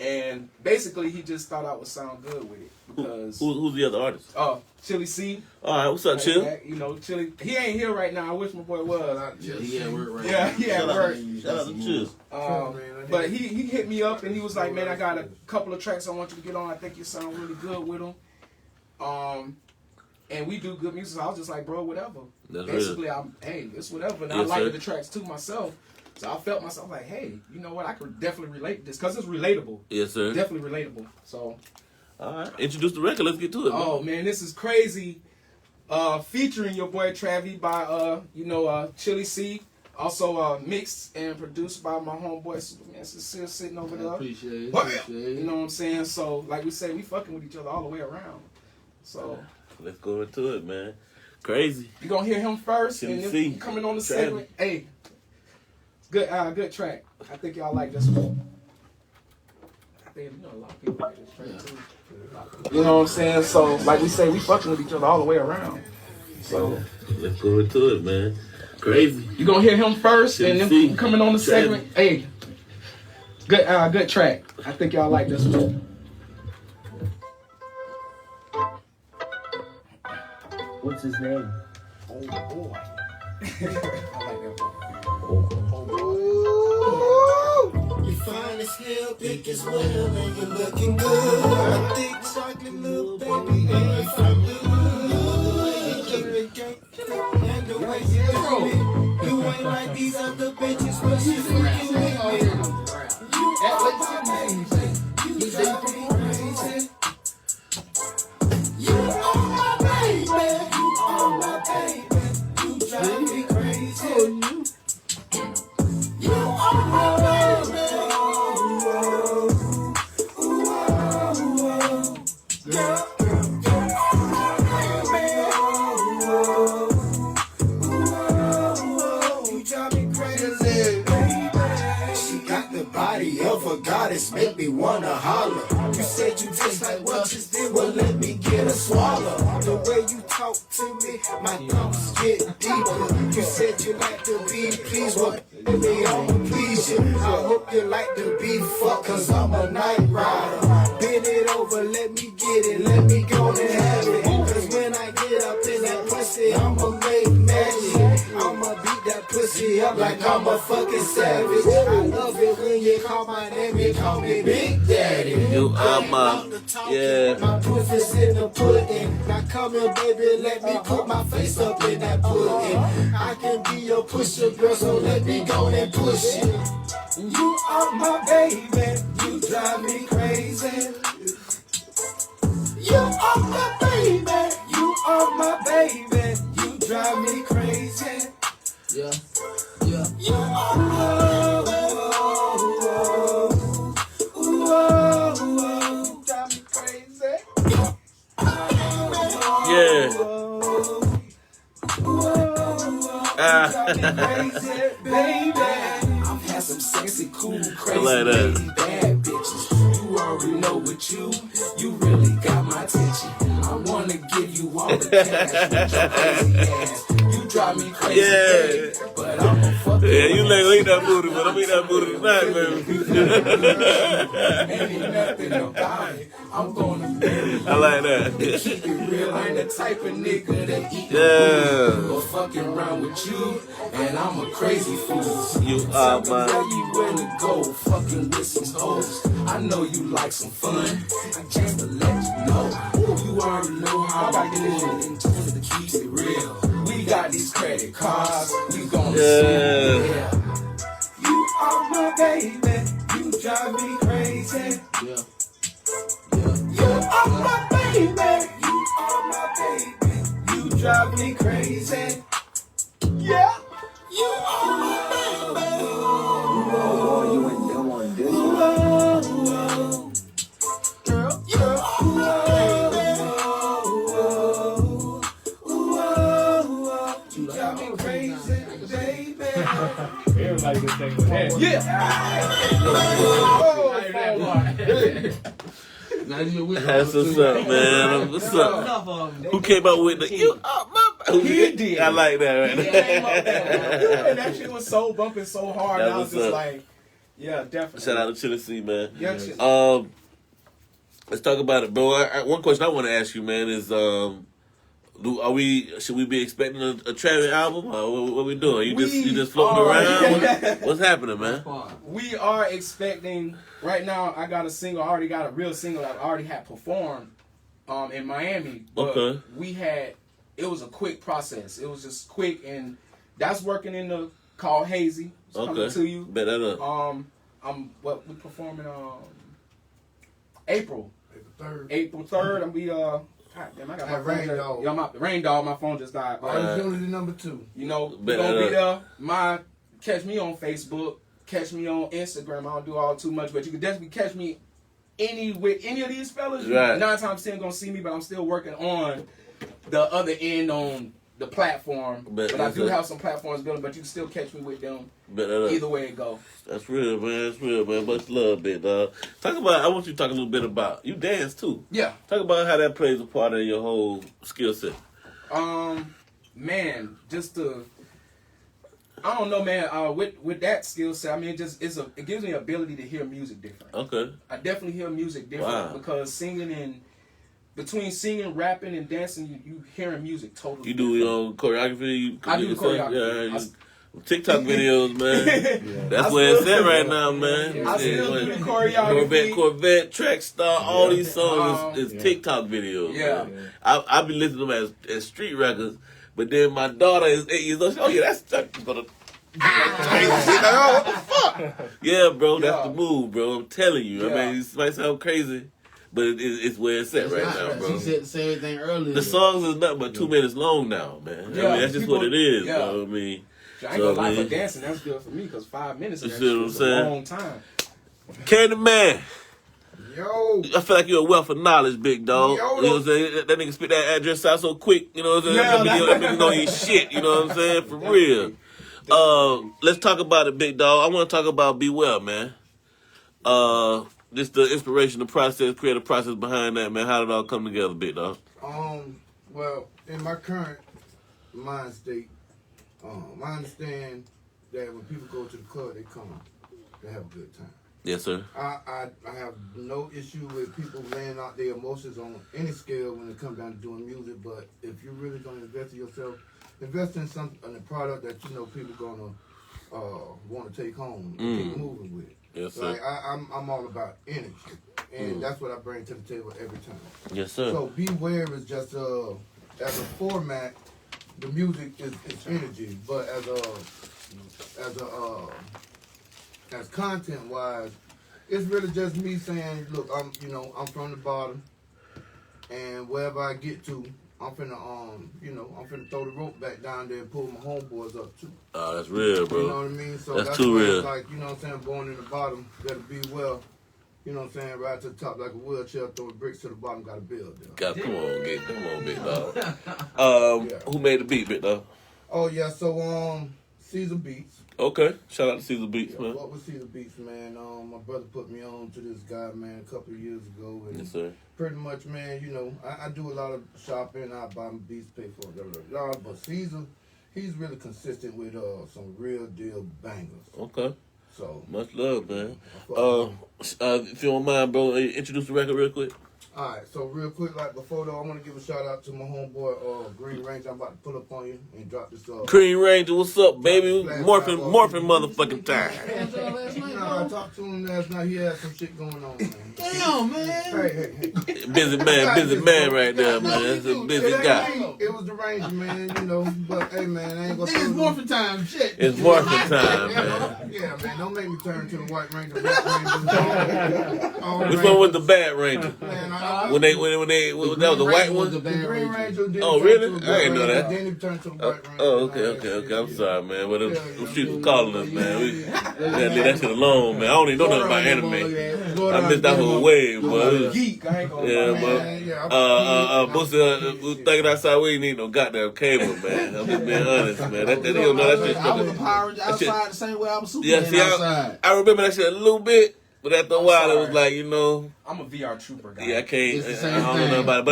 and basically he just thought I would sound good with it because Who's the other artist? Chili C. All right, what's up, Chill? You know, Chili. He ain't here right now. I wish my boy was. Yeah, he at work right Yeah, now. he at Shout out work. to you. Shout out to Chill. But he hit me up and he was like, man, I got a couple of tracks I want you to get on. I think you sound really good with them. And we do good music. So I was just like, bro, whatever. That's Basically, it's whatever. And I Yes, liked sir. the tracks too myself. So I felt myself like, hey, you know what? I could definitely relate to this because it's relatable. Yes, sir. Definitely relatable. So, All right. Introduce the record. Let's get to it, man. oh man, this is crazy. Featuring your boy Travie by Chili C. Also mixed and produced by my homeboy Superman Sincere sitting over there. Appreciate it. What? Appreciate it. You know what I'm saying? So like we say, we fucking with each other all the way around. So Let's go into it, man. Crazy. you gonna hear him first, Chili and C. then coming on the Travie. segment. Hey, good track. I think y'all like this one. I think a lot of people like this track too. You know what I'm saying? So like we say, we fucking with each other all the way around. So Let's go into it, man. Crazy. you gonna hear him first, and then Chili C. coming on the Travie. segment. Hey, good track. I think y'all like this one. What's his name? Oh boy. I like that one. You fine as hell, big as well, and you're looking good. I think chocolate little baby, and from the hood. You keep it gang, and the way you do it. You ain't like these other bitches, but she's freaking with me. You are my baby, you drive me crazy. You are my baby, you are my baby. You drive me crazy. You are my baby. Girl, you are my baby. You drive me crazy, baby. She got the body of a goddess, make me wanna holler. You said you taste like what you did, well let me get a swallow. The way you talk to me, my thoughts get deeper. You said you like to be pleased, well baby I'ma please you. I hope you like to be fucked, cause I'm a night rider. Bend it over, let me get it, let me go and have it. Cause when I get up in that pussy, I'ma make magic. I'ma beat that pussy up like I'm a fucking savage. I love it when you call my name, you call me Big Daddy. You are my, yeah. My pussy's in the pudding. Now come here, baby, let me put my face up in that pudding. I can be your pusher, girl, so let me go and push it. You are my baby, you drive me crazy. You are my baby, you are my baby, you drive me crazy. Yeah. You are my you drive me crazy. Yeah. Crazy, baby. I've had some sexy, cool, crazy, like that. lady, bad bitches. You already know what you really got my attention. I wanna give you all the cash with your crazy ass. You drive me crazy, Yeah. baby, but I'm a fucking Yeah, you like eat that booty, but I'm eating that booty tonight, baby. Ain't nothing about it. I'm gonna marry you. I like that. Keep it real, I ain't the type of nigga that eat Yeah. or fucking around with you, and I'm a crazy fool. You Tell are me my. where you wanna go, fucking with some hoes. I know you like some fun. I came to let you know. You already know how I do it. In terms of keep it real, we got these credit cards. We gonna see. Yeah. You are my baby, you drive me crazy. Yeah. You are my baby, you are my baby, you drive me crazy. Yeah, you are my baby. You ain't the one, this one. Girl, you are my baby. You drive me crazy, baby. Everybody can sing with that. That's what's up, man. What's up? Who came up with the you are my? He did. I like that right He came up there. And that shit was so bumping so hard. That I was was just up. like, yeah, definitely. Shout out to Chili C, man. Yeah, shit. Let's talk about it, bro. One question I want to ask you, man, is should we be expecting a Travie album? Or what we doing? You just floating around? What's happening, man? We are expecting right now. I got a single. I already got a real single that I already had performed in Miami. But Okay. it was a quick process. It was just quick, and that's working in the called Hazy. It's coming to you. Bet that up. We performing April 3rd. April 3rd. And we God damn, I got my At phone. Rain Dog. Yeah, Rain Dog. My phone just died. Opportunity number 2. You know, we Bet gonna that be there. Catch me on Facebook. Catch me on Instagram. I don't do all too much, but you can definitely catch me with any of these fellas. Right. 9 times 10 gonna see me, but I'm still working on the other end on the platform. But I do have some platforms building, but you can still catch me with them. Bet that up. Either way it go. That's real, man. That's real, man. Much love, big dog. I want you to talk a little bit about, you dance too. Yeah. Talk about how that plays a part in your whole skill set. Man, I don't know, man. With that skill set, I mean, it gives me the ability to hear music different. Okay. I definitely hear music different because between singing, rapping, and dancing, you hearing music totally. You do your own choreography. I do choreography. Yeah. TikTok videos, man. That's where it's at right now, man. I still do the choreography. Corvette, Track Star, all these songs is TikTok videos. Yeah. Man. I be listening to them as street records, but then my daughter is 8 years old. Oh yeah, that's gonna. What the fuck? Yeah, bro, that's the move, bro. I'm telling you. Yeah. I mean, it might sound crazy, but it's where it's at right now, bro. She said the same thing earlier. The songs is nothing but 2 minutes long now, man. Yeah, I mean, that's just what it is, bro. I mean, I ain't gonna lie, for dancing, that's good for me because 5 minutes is see what I'm a saying? long time. Candyman. Yo. I feel like you're a wealth of knowledge, big dog. Yo, You know what I'm saying? That nigga spit that address out so quick, you know what I'm saying? That nigga don't eat shit, you know what I'm saying? For real. Let's talk about it, big dog. I want to talk about Be Well, man. Just the inspiration, the process, creative process behind that, man. How did it all come together, big dog? Well, in my current mind state, I understand that when people go to the club, they come to have a good time. Yes, sir. I have no issue with people laying out their emotions on any scale when it comes down to doing music, but if you're really going to invest in yourself, invest in a product that you know people gonna want to take home and keep moving with. Yes, sir. Like I'm all about energy, and that's what I bring to the table every time. Yes, sir. So Beware is just as a format, the music is energy, but as content wise, it's really just me saying, look, I'm from the bottom, and wherever I get to, I'm finna throw the rope back down there and pull my homeboys up too. Oh, that's real, bro. You know what I mean? So that's too why real. it's like, you know what I'm saying, born in the bottom, better be well. You know what I'm saying, right to the top like a wheelchair, throwing bricks to the bottom, gotta build them. Come on, big dog. Who made the beat, big dog? Oh yeah, so Caesar Beats. Okay, shout out to Caesar Beats, Yeah, man. what was Caesar Beats, man? My brother put me on to this guy, man, a couple of years ago. And Yes, sir. pretty much, man, you know, I do a lot of shopping. I buy my beats, pay for it, blah, blah, blah. But Caesar, he's really consistent with some real deal bangers. Okay. So Much love, man. I fuck with him. If you don't mind, bro, introduce the record real quick. All right, so real quick, like before though, I want to give a shout out to my homeboy Green Ranger. I'm about to pull up on you and drop this. Green Ranger, what's up, baby? Morphin' motherfucking time. I talked to him last night. He had some shit going on, man. Damn, man. Hey. Busy man right there, man. That's a busy guy. It was the Ranger, man, you know. But hey, man, I ain't gonna. Niggas morphin' time, shit. It's morphin' time, man. Yeah, man, don't make me turn to the White Ranger, Red Ranger. Which one was the Bad Ranger? Man, When that was the white one? the Green Ranger didn't Oh, turn really? to a I Black didn't know Ranger, that. Then he turned to a White Ranger. Oh, okay. I'm sorry, man. But the streets was calling us, man. We gotta leave that shit alone, man. I don't even know nothing about anime. I missed that whole wave, but Geek, I ain't gonna lie. yeah, but Boosie, thinking outside, we ain't need no goddamn cable, man. I'm just being honest, man. That you don't know that shit. I was a Power Ranger outside the same way I was Superman outside. I remember that shit a little bit, but after a while it was like, you know. I'm a VR trooper guy. Yeah, I can't. It's the I same don't know thing. nothing about it,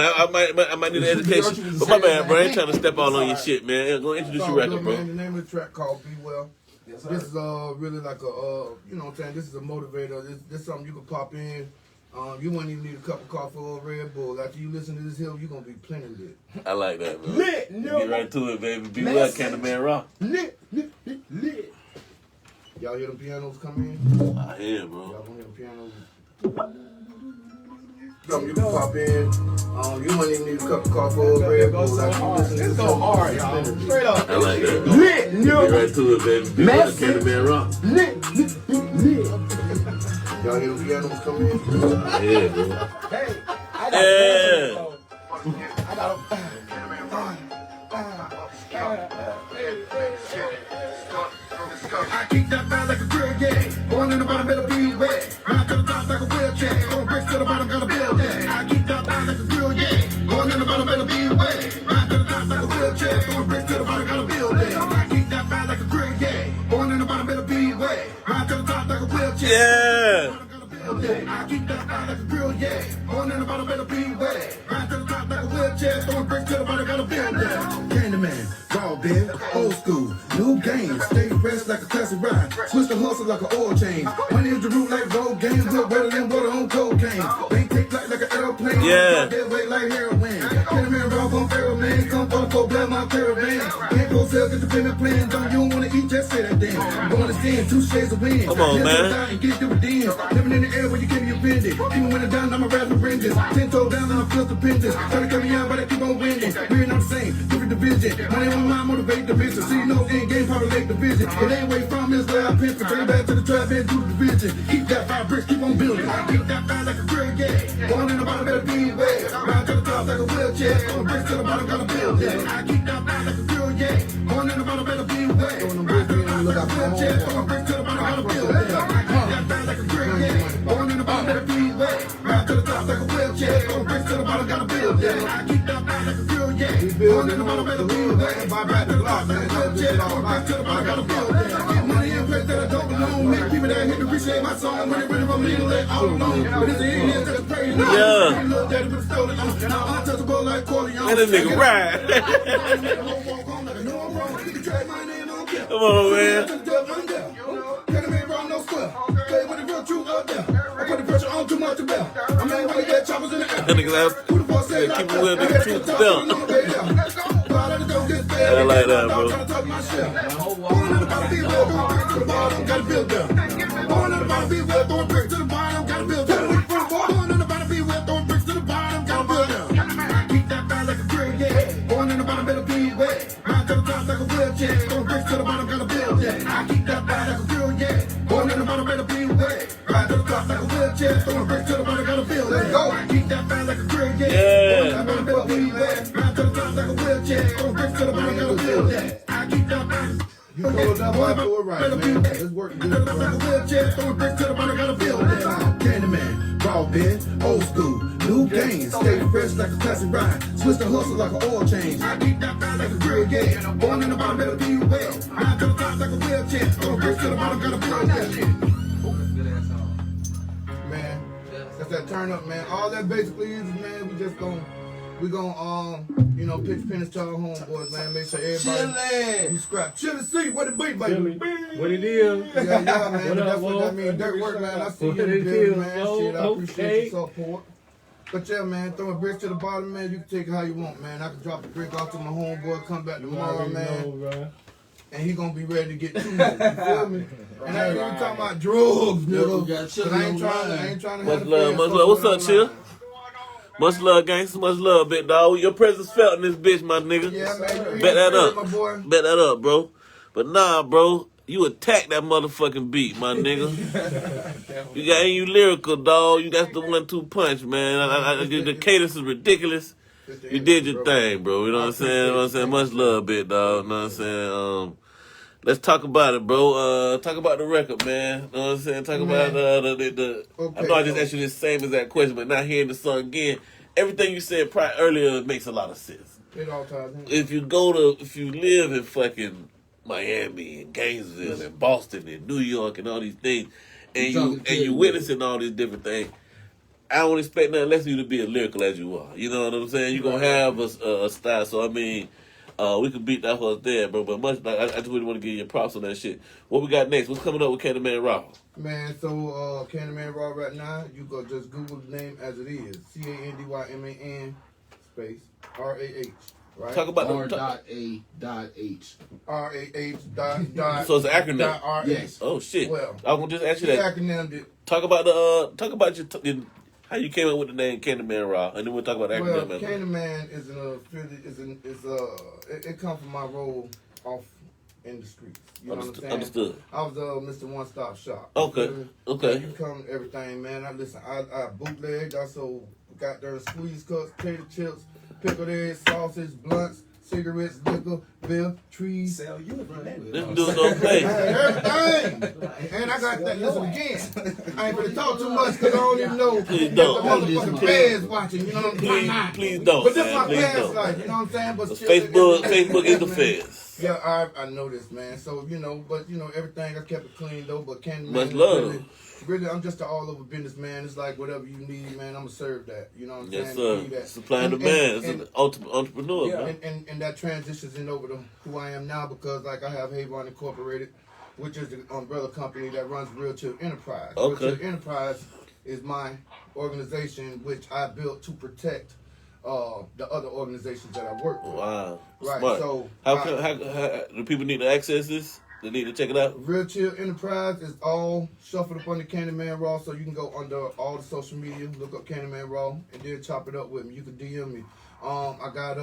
but I might need an education. But my bad, bro. I ain't trying to step all on your shit, man. Go introduce your record, bro. Man, the name of the track called Be Well. Yes, This sir. is really like a you know what I'm saying. This is a motivator. This is something you can pop in. You wouldn't even need a cup of coffee or a Red Bull. After you listen to this hill, you're gonna be plenty lit. I like that, bro. Lit, no. Get right to it, baby. Be well, Candyman Rock. Lit. Y'all hear the pianos come in? I hear, bro. Y'all gonna hear the pianos? something you can pop in. You wouldn't even need a cup of coffee or a Red Bull. Let's go hard, y'all. Straight up. I like that. Lit, Get right to it, baby. Massive. Candyman Rock. lit. Y'all hear the pianos come in? Yeah, bro. Hey, I got I keep that vibe like a grill, yeah. Going in the bottom, better be wet. Ride to the top like a wheelchair. Going bricks to the bottom, gotta build that. I keep that vibe like a grill, yeah. Going in the bottom, better be wet. Ride to the top like a wheelchair. Going bricks to the bottom, gotta build that. I keep that vibe like a grill, yeah. Going in the bottom, better be wet. Ride to the top like a wheelchair. Yeah. I keep that vibe like a grill, yeah. Going in the bottom, better be wet. Ride to the top like a wheelchair. Throwing bricks to the bottom, gotta build that. Candyman, raw beer, old school, new game. Stay fresh like a classic ride. Switch the hustle like an oil change. Money is the root like road games. Look better than water on cocaine. Bank take like an airplane. Yeah. Dead weight like heroin. Candyman, raw on Pharaoh, man. Come for the cold blood, my caravan. Can't go sell, get the payment plan. Don't you don't wanna eat, just say that damn. Going to stand, 2 shades of wind. Come on, Get man. down and get dividends. Living in the air where you can't be offended. Even when it's down, I'm a rather horrendous. 10 toes down, I'm still dependent. Try to cut me out, but I keep on winning. We're not the same, different division. Money on my mind, motivate the mission. See, no end game, populate the vision. It ain't way from this where I pinch. Bring it back to the trap and do the division. Keep that 5 bricks, keep on building. Keep that vibe like a grill, yeah. Going in the bottom, better be wet. Ride to the top like a wheelchair. Going bricks to the bottom, gotta build that. I keep that vibe like a grill, yeah. Going in the bottom, better be wet. Ride to the top like a wheelchair. Going bricks to the bottom, gotta build that. I keep that vibe like a grill, yeah. Going in the bottom, better be wet. Ride to the top like a wheelchair. Going bricks to the bottom, gotta build that. I keep that vibe like a grill, yeah. Going in the bottom, better be wet. Ride to the top like a wheelchair. Going bricks to the bottom, gotta build that. I get money in place that I don't belong. Make people that hit to appreciate my song. When they really from me to let all alone. But it's the Indians that is praying. Yeah. Little daddy been stolen. I'm untouchable like Corleone. Let this nigga ride. Come on, man. That nigga out. Keep it with the truth belt. I like that, bro. You know that boy do it right, man. Let's work good, bro. Candyman, raw beer, old school, new game. Stay fresh like a classic ride. Switch the hustle like an oil change. I keep that vibe like a grill, yeah. Born in the bottom, better be well. Ride to the top like a wheelchair. Go bricks to the bottom, gotta build that. Man, that's that turn up, man. All that basically is, man, we gonna you know, pitch pennies to our homeboys, man. Make sure everybody you scrap. Chili C, what it be, baby? What it is? Yeah, man. That's what that means. Dirt work, man. I see you in the building, man. Shit, I appreciate your support. But yeah, man, throwing bricks to the bottom, man. You can take it how you want, man. I can drop the brick off to my homeboy, come back tomorrow, man. And he gonna be ready to get to me. You feel me? And I ain't even talking about drugs, nigga. Cause I ain't trying to Much love, much love. What's up, Chill? Much love, gangster. Much love, big dog. Your presence felt in this bitch, my nigga. Yeah, man. Bet that up. My boy. Bet that up, bro. But nah, bro. You attack that motherfucking beat, my nigga. You lyrical, dog. You got the 1-2 punch, man. The cadence is ridiculous. You did your thing, bro. You know what I'm saying? Much love, big dog. You know what I'm saying? Let's talk about it, bro. Talk about the record, man. You know what I'm saying? Talk about the I know I just asked you the same exact question, but now hearing the song again, everything you said earlier makes a lot of sense. It all ties in. If you live in fucking Miami and Gainesville and Boston and New York and all these things, and you witnessing all these different things, I don't expect nothing less of you to be as lyrical as you are. You know what I'm saying? You're gonna have a style. So I mean, we could beat that horse there, bro. But much, I just really want to give you props on that shit. What we got next? What's coming up with Candyman Raw? Man, so Candyman Raw right now, you go just Google the name as it is. CANDYMAN space RAH. Right? Talk about R.A.H. RAH. So it's an acronym. .RH. Yes. Oh shit! Well, I was gonna just ask you he that. acronymed it. Talk about How you came up with the name Candyman Raw? And then we'll talk about Well, acronym. Candyman it comes from my role off in the streets. You know what I'm saying? Understood. I was Mr. One Stop Shop. Okay. Okay. You come to everything, man. I bootlegged. I sold goddamn squeeze cuts, potato chips, pickled eggs, sausage, blunts, cigarettes, liquor, beer, trees. Sell you, bro. This dude's on play. Everything. And I got that. Listen again. I ain't gonna talk too much because I don't even know. Please don't. The motherfucking feds watching. You know what I'm saying? Please don't. But this is my Please past don't. life. You know what I'm saying? But Facebook is the feds. Yeah, I know this, man. So, but everything, I kept it clean, though. But Candyman, Much love. Really, I'm just an all-over business, man. It's like whatever you need, man, I'm going to serve that. You know what I'm Yes, saying? sir. Supply and demand. It's an ultimate entrepreneur, Yeah, man. and that transitions in over to who I am now because, like, I have Havon Incorporated, which is the umbrella company that runs Real Chill Enterprise. Okay. Real Chill Enterprise is my organization, which I built to protect the other organizations that I work with. Wow. Right, Smart. so How do people need to access this? They need to check it out? Real Chill Enterprise is all shuffled up under Candyman Raw, so you can go under all the social media, look up Candyman Raw, and then chop it up with me. You can DM me. I got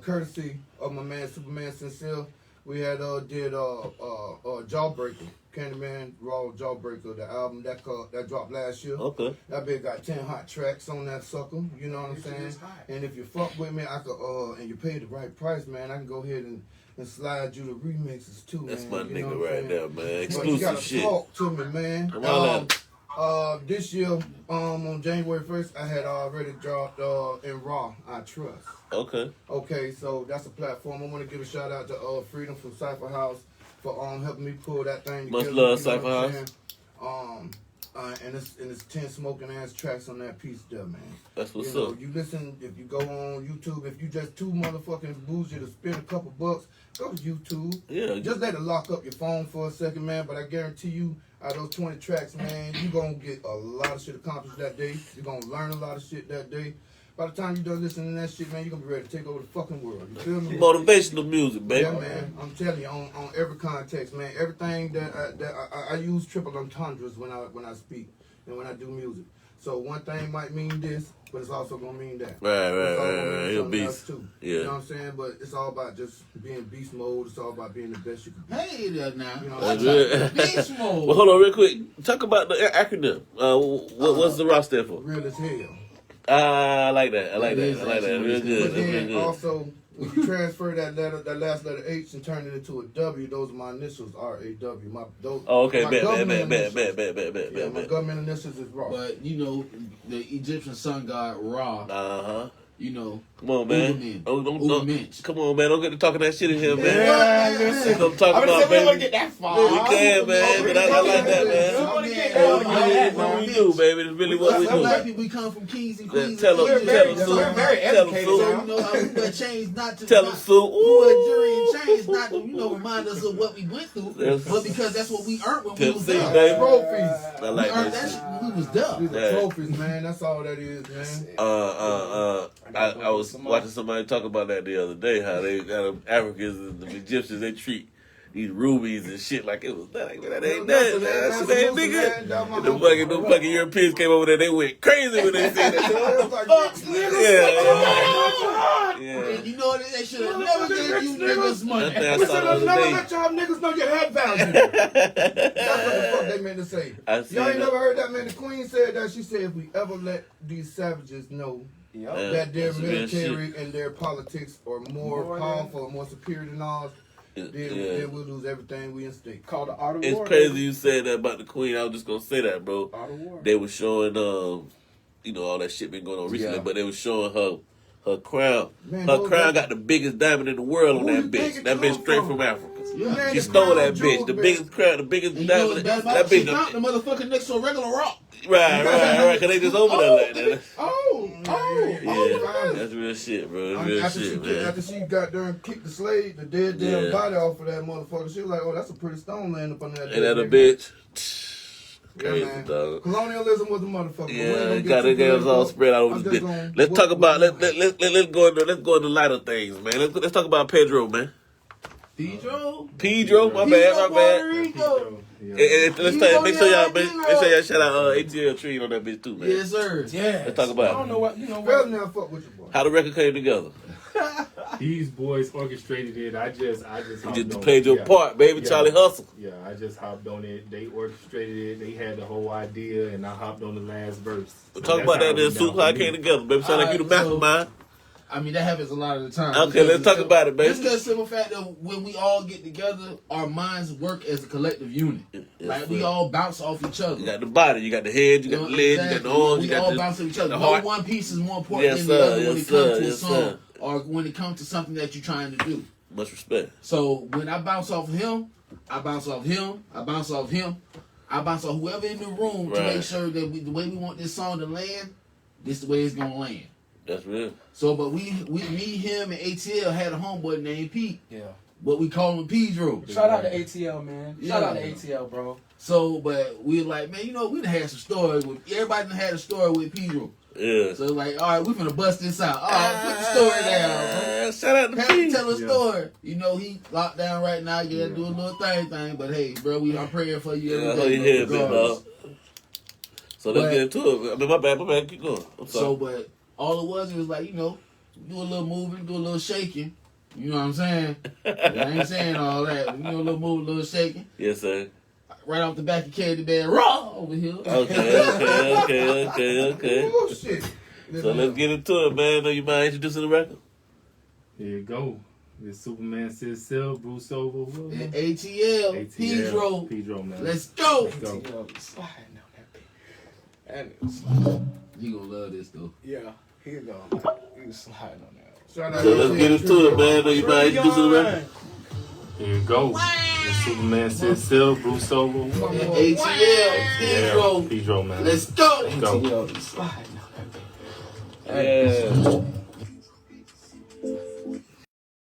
courtesy of my man Superman Sincere. We had did Jawbreaker, Candyman Raw Jawbreaker, the album that dropped last year. Okay. That bitch got 10 hot tracks on that sucker. You know what I'm saying? And if you fuck with me, I could and you pay the right price, man, I can go ahead and slide you the remixes too, That's man. my You know nigga what I'm right saying? there, man. But you Exclusive gotta shit. talk to me, man. Come on This year, on January 1st, I had already dropped in Raw, I Trust. Okay. Okay, so that's a platform. I want to give a shout out to Freedom from Cypher House for helping me pull that thing together. Much love, you know Cypher what I'm House. saying? And it's 10 smoking ass tracks on that piece there, man. That's what's You know, up. you listen, if you go on YouTube, if you just too motherfucking bougie to spend a couple bucks, go to YouTube. Yeah. Just let it lock up your phone for a second, man. But I guarantee you, out of those 20 tracks, man, you're going to get a lot of shit accomplished that day. You're going to learn a lot of shit that day. By the time you're done listening to that shit, man, you're going to be ready to take over the fucking world. You feel me? Motivational music, baby. Yeah, man. I'm telling you, on every context, man. Everything that I use triple entendres when I speak and when I do music. So one thing might mean this, but it's also gonna mean that. Right. He'll beast. Too. Yeah. You know what I'm saying? But it's all about just being beast mode. It's all about being the best you can be. Hey there now. You know That's what I'm good. Beast mode. Well, hold on real quick. Talk about the acronym. What's the ROS stand for? Real as hell. I like that. I like That that. is I like that. actually Real good. But That's real then good. also, when you transfer that last letter H and turn it into a W, those are my initials, R-A-W. Oh, okay. my Bet. government Yeah, my bet. government initials is raw. But the Egyptian sun god Ra, Uh-huh. Come on, man. Ubermensch. Come on, man. Don't get to talking that shit in here, man. Yeah, That's what I'm talking about, We don't want baby. to get that far. We can, man. But I like that, man. What we do, baby. It's really what we Some black do. people, we come from kings and queens. Tell and them, kings. we're very tell them, educated Sue. So, how we wear chains not to Tell them, Sue. we wear jury and chains not to, remind us of what we went through, Yes. but because that's what we earned when we Tell was Sue, there. baby. Trophies. I We like earned that that shit. shit when we was there. These Yeah. are trophies, man. That's all that is, man. I was watching somebody talk about that the other day. How they got Africans and the Egyptians, they treat these rubies and shit like it was nothing. That ain't that. That's the same nigga. The fucking Europeans came over there. They went crazy when they said that. Yeah. And you know they should have never gave you niggas money. That thing I Listen, saw the never other day. let y'all niggas know your head value. That's what the fuck they meant to say. I seen Y'all ain't that. never heard that, man. The Queen said that. She said if we ever let these savages know Yeah, that their that's some real military and their politics are more powerful and more superior than ours, then we'll lose everything we instate. Called the Art of It's War. crazy you said that about the Queen. I was just gonna say that, bro. Art of War. They were showing, all that shit been going on recently, Yeah. but they were showing her crown. Man, Her those crown guys- got the biggest diamond in the world on Who that you bitch. think it That bitch come straight from? from Africa. Yeah. She stole that bitch. The biggest crown, the biggest And you know diamond. the best That part? She bitch. found the motherfucker next to a regular rock. Right. Cause they just over there like that. Oh, That's real shit, bro. That's real shit, man. after she got there and kicked the slave, the dead damn Yeah. body off of that motherfucker, she was like, oh, that's a pretty stone laying up on that. Ain't that a nigga. bitch? Yeah, Crazy, man. dog. Colonialism was a motherfucker. Yeah, got it all spread out over the bitch. Let's talk about let's go into lighter things, man. Let's talk about Pedro, man. Pedro? Pedro, my He's bad, from my bad. Puerto Rico. Make sure y'all shout out ATL Tree on that bitch too, man. Yes, sir. Yeah. Let's talk about it. I don't know what, Well, now fuck with your boy. How the record came together. These boys orchestrated it. I just You just played your part, baby. Yeah. Charlie Hustle. Yeah, I just hopped on it. They orchestrated it. They had the whole idea, and I hopped on the last verse. So Talk about that then, Soup. How it came together, baby. Sound like you the mastermind. I mean, that happens a lot of the time. Okay, let's talk about it, baby. It's the simple fact that when we all get together, our minds work as a collective unit. Like, we all bounce off each other. You got the body, you got the head, you got the leg, you got the arms, you we got all the bounce off each other. the No heart. one piece is more important than the other when it comes to a song or when it comes to something that you're trying to do. Much respect. So when I bounce off of him, I bounce off him, I bounce off him, I bounce off whoever in the room to make sure that the way we want this song to land, this is the way it's gonna land. That's real. So, but me, him, and ATL had a homeboy named Pete. Yeah. But we call him Pedro. Shout out to ATL, man. Shout out to ATL, bro. So, but we were like, man, we done had some stories with everybody done had a story with Pedro. Yeah. So like, all right, we finna bust this out. All right, put the story down. Bro. Shout out to Have to Pete. tell a story. You know, he locked down right now. You gotta do a little thing. But hey, bro, I'm praying for you every day. Bro. So let's get into it. I mean, my bad. Keep going. I'm sorry. So, but all it was like, do a little moving, do a little shaking. You know what I'm saying? I ain't saying all that. A little moving, a little shaking. Yes, sir. Right off the back, he carried the bed raw over here. Okay. Oh, shit. So let's get into it, man. You mind introducing the record? Here you go. It's Superman Sid Sill, Bruce Over, And ATL, Pedro, man. Let's go. ATL sliding on that bitch. You gonna love this though. Yeah, here you go. You sliding on that. So let's get into it, man. You mind introducing the record? Here you go. It's Superman Sid Sill, Bruce Over. And ATL, Pedro, man. Let's go. Let's go. ATL sliding on that bitch. Yeah.